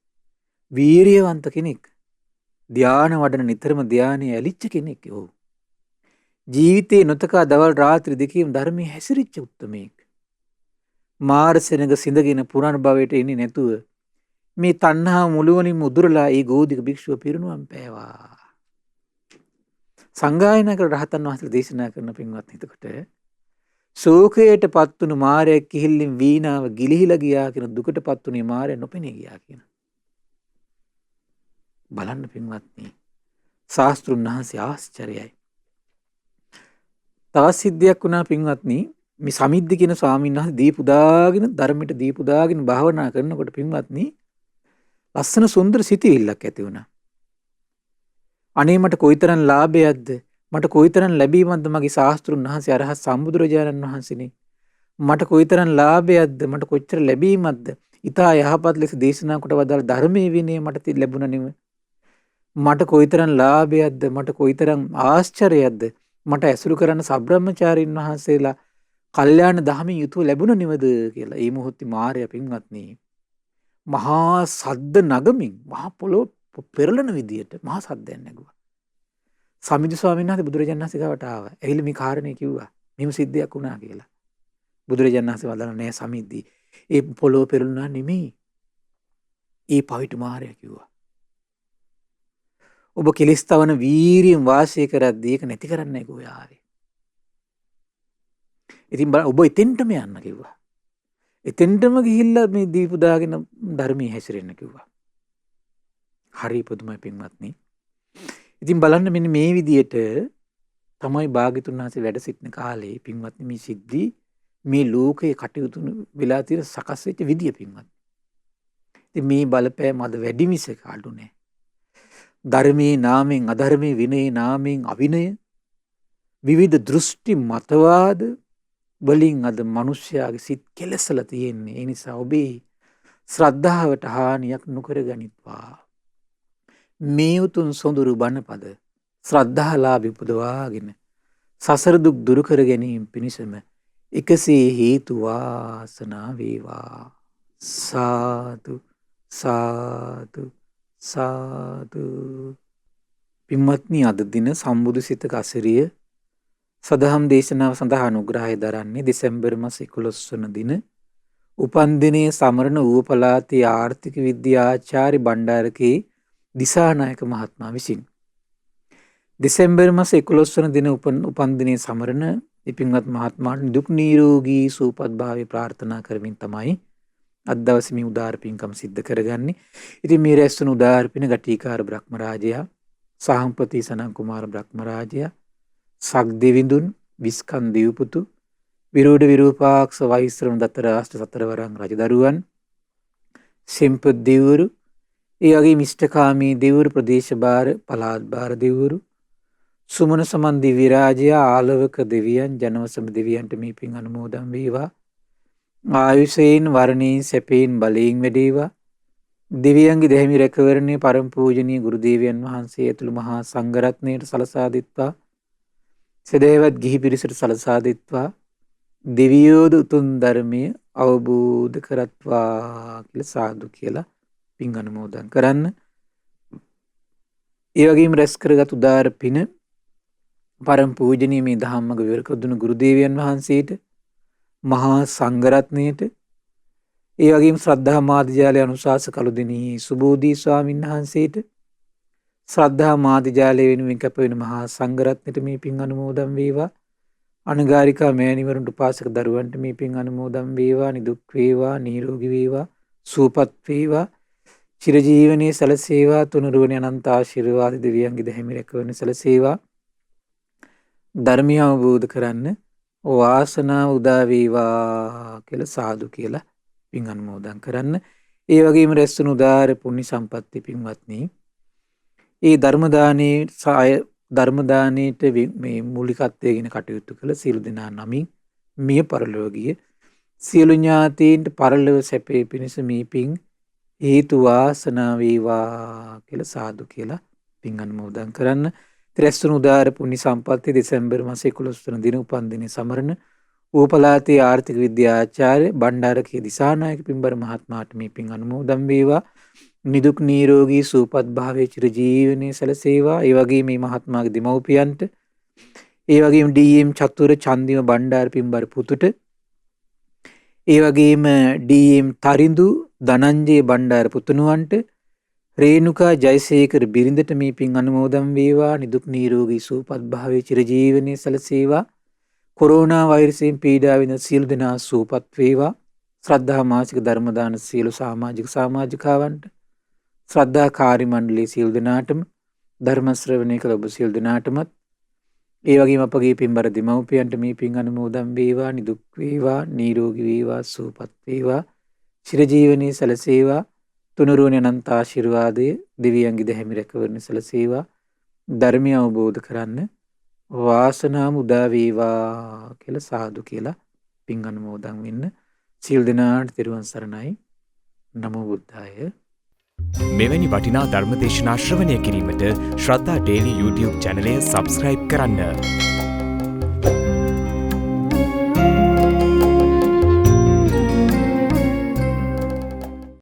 වීරියවන්ත කෙනෙක්, ධානය වඩන නිතරම ධානයේ ඇලිච්ච කෙනෙක්. ඔහු ජීවිතේ නොතකා දවල් රාත්‍රී දෙකේම ධර්මයේ හැසිරිච්ච උත්තමයෙක්. මාර සෙනඟ සිඳගෙන පුනර්භවයට එන්නේ නැතුව මේ තණ්හාව මුළුවනින්ම උදුරලා ඒ ගෝධික භික්ෂුව පිරිනුවම් පෑවා. සංගායනා කර රහතන් වහන්සේලා දේශනා කරන පින්වත්නි එතකොට ශෝකයට පත්තුණු මාරයෙක් කිහිල්ලින් වීණාව ගිලිහිලා ගියා කියන දුකට පත්තුනේ මාරය නොපෙනී ගියා කියන. බලන්න පින්වත්නි ශාස්ත්‍රුන් වහන්සේ ආශ්චර්යයි. තවත් සිද්ධියක් වුණා පින්වත්නි. මේ සමිද්ද කියන ස්වාමීන් වහන්සේ දීපුදාගෙන ධර්මයට දීපුදාගෙන භාවනා කරනකොට පින්වත්නි ලස්සන සුන්දර සිතිවිල්ලක් ඇති වුණා. අනේ මට කොයිතරම් ලාභයක්ද, මට කොයිතරම් ලැබීමක්ද මගේ ශාස්ත්‍රුන් වහන්සේ අරහත් සම්බුදුරජාණන් වහන්සේනේ. මට කොයිතරම් ලාභයක්ද, මට කොච්චර ලැබීමක්ද. ඊතා යහපත් ලෙස දේශනා කොට වදාළ ධර්මයේ විනය මට ලැබුණා නෙව. මට කොයිතරම් ලාභයක්ද, මට කොයිතරම් ආශ්චර්යයක්ද. මට ඇසුරු කරන සබ්‍රහ්මචාරීන් වහන්සේලා කල්යාණ දහමින් යුතුව ලැබුණ නිවද කියලා. ඒ මොහොතේ මාරයා පින්වත්නි මහා සද්ද නගමින් මහා පොළොව පෙරලන විදියට මහා සද්දයක් නැගුවා. සමිඳු ස්වාමීන් වහන්සේ බුදුරජාණන් වහන්සේ ගාවට ආවා. ඇවිල්ලා මේ කාරණේ කිව්වා. මෙහෙම සිද්ධියක් වුණා කියලා. බුදුරජාණන් වහන්සේ වදාළා නෑ සමිද්දී. ඒ පොළොව පෙරළුණා නෙමෙයි. ඒ පවිතු මාරයා කිව්වා. ඔබ කෙලෙස් තවන වීරියෙන් වාසය කරද්දී ඒක නැති කරන්නයි කෝ ආවේ. ඉතින් ඔබ එතෙන්ටම යන්න කිව්වා. එතෙන්ටම ගිහිල්ලා මේ දීපු දාගෙන ධර්මයේ හැසිරෙන්න කිව්වා. හරි පුදුමයි පින්වත්නි. ඉතින් බලන්න මෙන්න මේ විදියට තමයි භාග්‍යතුන් වහන්සේ වැඩ සිටින කාලේ පින්වත්නි මේ සිද්ධි මේ ලෝකයේ කටයුතු වෙලා තියෙන සකස් වෙච්ච විදිය පින්වත්නි. ඉතින් මේ බලපෑම අද වැඩි මිසක අඩු නෑ. ධර්මයේ නාමයෙන් අධර්මයේ විනයේ නාමයෙන් අවිනය විවිධ දෘෂ්ටි මතවාද වලින් අද මිනිස්යාගේ සිත් කෙලසලා තියෙන්නේ. ඒ නිසා ඔබේ ශ්‍රද්ධාවට හානියක් නොකර ගනිත්වා. මේ උතුම් සොඳුරු බණපද ශ්‍රද්ධාලාභී උපදවාගෙන සසර දුක් දුරු කර ගැනීම පිණිසම එකසේ හේතු වාසනා වේවා. සාදු සාදු සාදු. පින්වත්නි අද දින සම්බුදු සිතක අසිරිය සදහම් දේශනාව සඳහා අනුග්‍රහය දරන්නේ දෙසැම්බර් මාස 11 වන දින උපන්දිනයේ සමරන ඌව පළාතේ ආර්ථික විද්‍යාචාර්ය බණ්ඩාරකේ දිසානායක මහත්මයා විසින් දෙසැම්බර් මාස 11 වන දින උපන්දිනයේ සමරන ඉපින්වත් මහත්මයාට නිදුක් නිරෝගී සුවපත් භාවය ප්‍රාර්ථනා කරමින් තමයි අද දවසේ මේ උදාාර පින්කම සිද්ධ කරගන්නේ. ඉතින් මේ රැස් වුණු උදාාර පින ගටිකාර බ්‍රහ්මරාජයා, සාහම්පති සනන් කුමාර බ්‍රහ්මරාජයා, සක්දෙවිඳුන්, විස්කන් දිව්පුතු, විරෝධ විරූපාක්ෂ වෛශ්‍රවණ දත්ත රාෂ්ට්‍ර සතරවරන් රජදරුවන්, සෙම්පත් දෙවිවරු, ඒ වගේ මිෂ්ඨකාමී දෙවිවරු, ප්‍රදේශ භාර, පළාත් භාර දෙවිවරු, සුමන සමන් දිව්‍ය රාජයා, ආලවක දෙවියන්, ජනවසම දෙවියන්ට මේ පින් අනුමෝදන් වේවා. ආයුෂයෙන් වර්ණයෙන් සැපයෙන් බලයෙන් වැඩේවා. දෙවියන්ගේ දැහැමි රැකවරණය පරම පූජනීය ගුරු දේවයන් වහන්සේ ඇතුළු මහා සංඝරත්නයට සලසා දෙත්වා. සදේවත් ගිහි පිරිසට සලසා දෙත්වා. දෙවියෝද උතුම් ධර්මය අවබෝධ කරත්වා කියලා සාදු කියලා පින් අනුමෝදන් කරන්න. ඒ වගේම රැස් කරගත් උදාර පින පරම පූජනීය මේ ධම්මග විවරක දුණු ගුරු දේවයන් වහන්සේට, මහා සංඝරත්නයට, ඒ වගේම ශ්‍රද්ධා මාධ්‍යාලය අනුශාසක කළුදිනී සුබෝධී ස්වාමීන් වහන්සේට, ශ්‍රද්ධා මාධ්‍යාලය වෙනුවෙන් කැප වෙන මහා සංඝරත්නයට මේ පින් අනුමෝදන් වේවා. අනගාരികා මෑණිවරුන්ට උපාසක දරුවන්ට මේ පින් අනුමෝදන් වේවා. නිදුක් වේවා, නිරෝගී වේවා, සුවපත් වේවා, චිරජීවනයේ සැලසේවා. තුනුරුවනේ අනන්ත ආශිර්වාද දෙවියන්ගේ දැහැමි රැකවරණ සැලසේවා. ධර්මය අවබෝධ කරන්න වාසනාව උදා වේවා කියලා සාදු කියලා පින් අනුමෝදන් කරන්න. ඒ වගේම රැස් වුණු උදාාර පුණ්‍ය සම්පatti පින්වත්නි, ඒ ධර්ම දානයේට මේ මූලිකත්වයෙන් කටයුතු කළ සියලු දෙනා නමින් මිය පරලොව ගිය සියලු ඥාතීන්ට පරලොව සැපේ පිණිස මේ පින් හේතු වාසනා වේවා කියලා සාදු කියලා පින් අනුමෝදන් කරන්න. රැස් වුණු උදාාර පුණ්‍ය සම්පatti දෙසැම්බර් මාස 11 වන දින උපන්දිනයේ සමරන ඌව පළාතේ ආර්ථික විද්‍යාචාර්ය බණ්ඩාරකේ දිසානායක පින්බර මහත්මයාට මේ පින් අනුමෝදන් වේවා. නිදුක් නිරෝගී සුවපත් භාවයේ චිරජීවනයේ සැලසේවා. ඒ වගේම මේ මහත්මයාගේ දෙමව්පියන්ට, ඒ වගේම ඩී.එම්. චතුර චන්දිම බණ්ඩාර පින්බර පුතුට, ඒ වගේම ඩී.එම්. තරිඳු ධනංජය බණ්ඩාර පුතුණුවන්ට, රේණුකා ජයසේකර බිරිඳට මේ පින් අනුමෝදන් වේවා. නිදුක් නිරෝගී සුවපත් භාවයේ චිරජීවනයේ සැලසේවා. කොරෝනා වෛරසයෙන් පීඩා විඳ සියලු දෙනා සුවපත් වේවා. ශ්‍රද්ධා මාසික ධර්ම දාන සියලු සමාජිකාවන්ට, ශ්‍රද්ධා කාර්ය මණ්ඩලයේ සියලු දෙනාටම, ධර්ම ශ්‍රවණය කළ ඔබ සියලු දෙනාටමත්, ඒ වගේම අපගේ පින්බර දෙමව්පියන්ට මේ පින් අනුමෝදන් වේවා. නිදුක් වේවා, නිරෝගී වේවා, සුවපත් වේවා, චිරජීවනයේ සැලසේවා. තුනුරුවනේ අනන්ත ආශිර්වාදයේ දෙවියන්ගේ දැහැමි රැකවරණ සැලසේවා. ධර්මය අවබෝධ කරන්න වාසනාව උදා වේවා කියලා සාදු කියලා පින් අනුමෝදන් වෙන්න. සියලු දෙනාට තෙරුවන් සරණයි. නමෝ බුද්ධාය. මෙවැනි වටිනා ධර්ම දේශනා ශ්‍රවණය කිරීමට ශ්‍රද්ධා ඩේලි YouTube චැනලය සබ්ස්ක්‍රයිබ් කරන්න.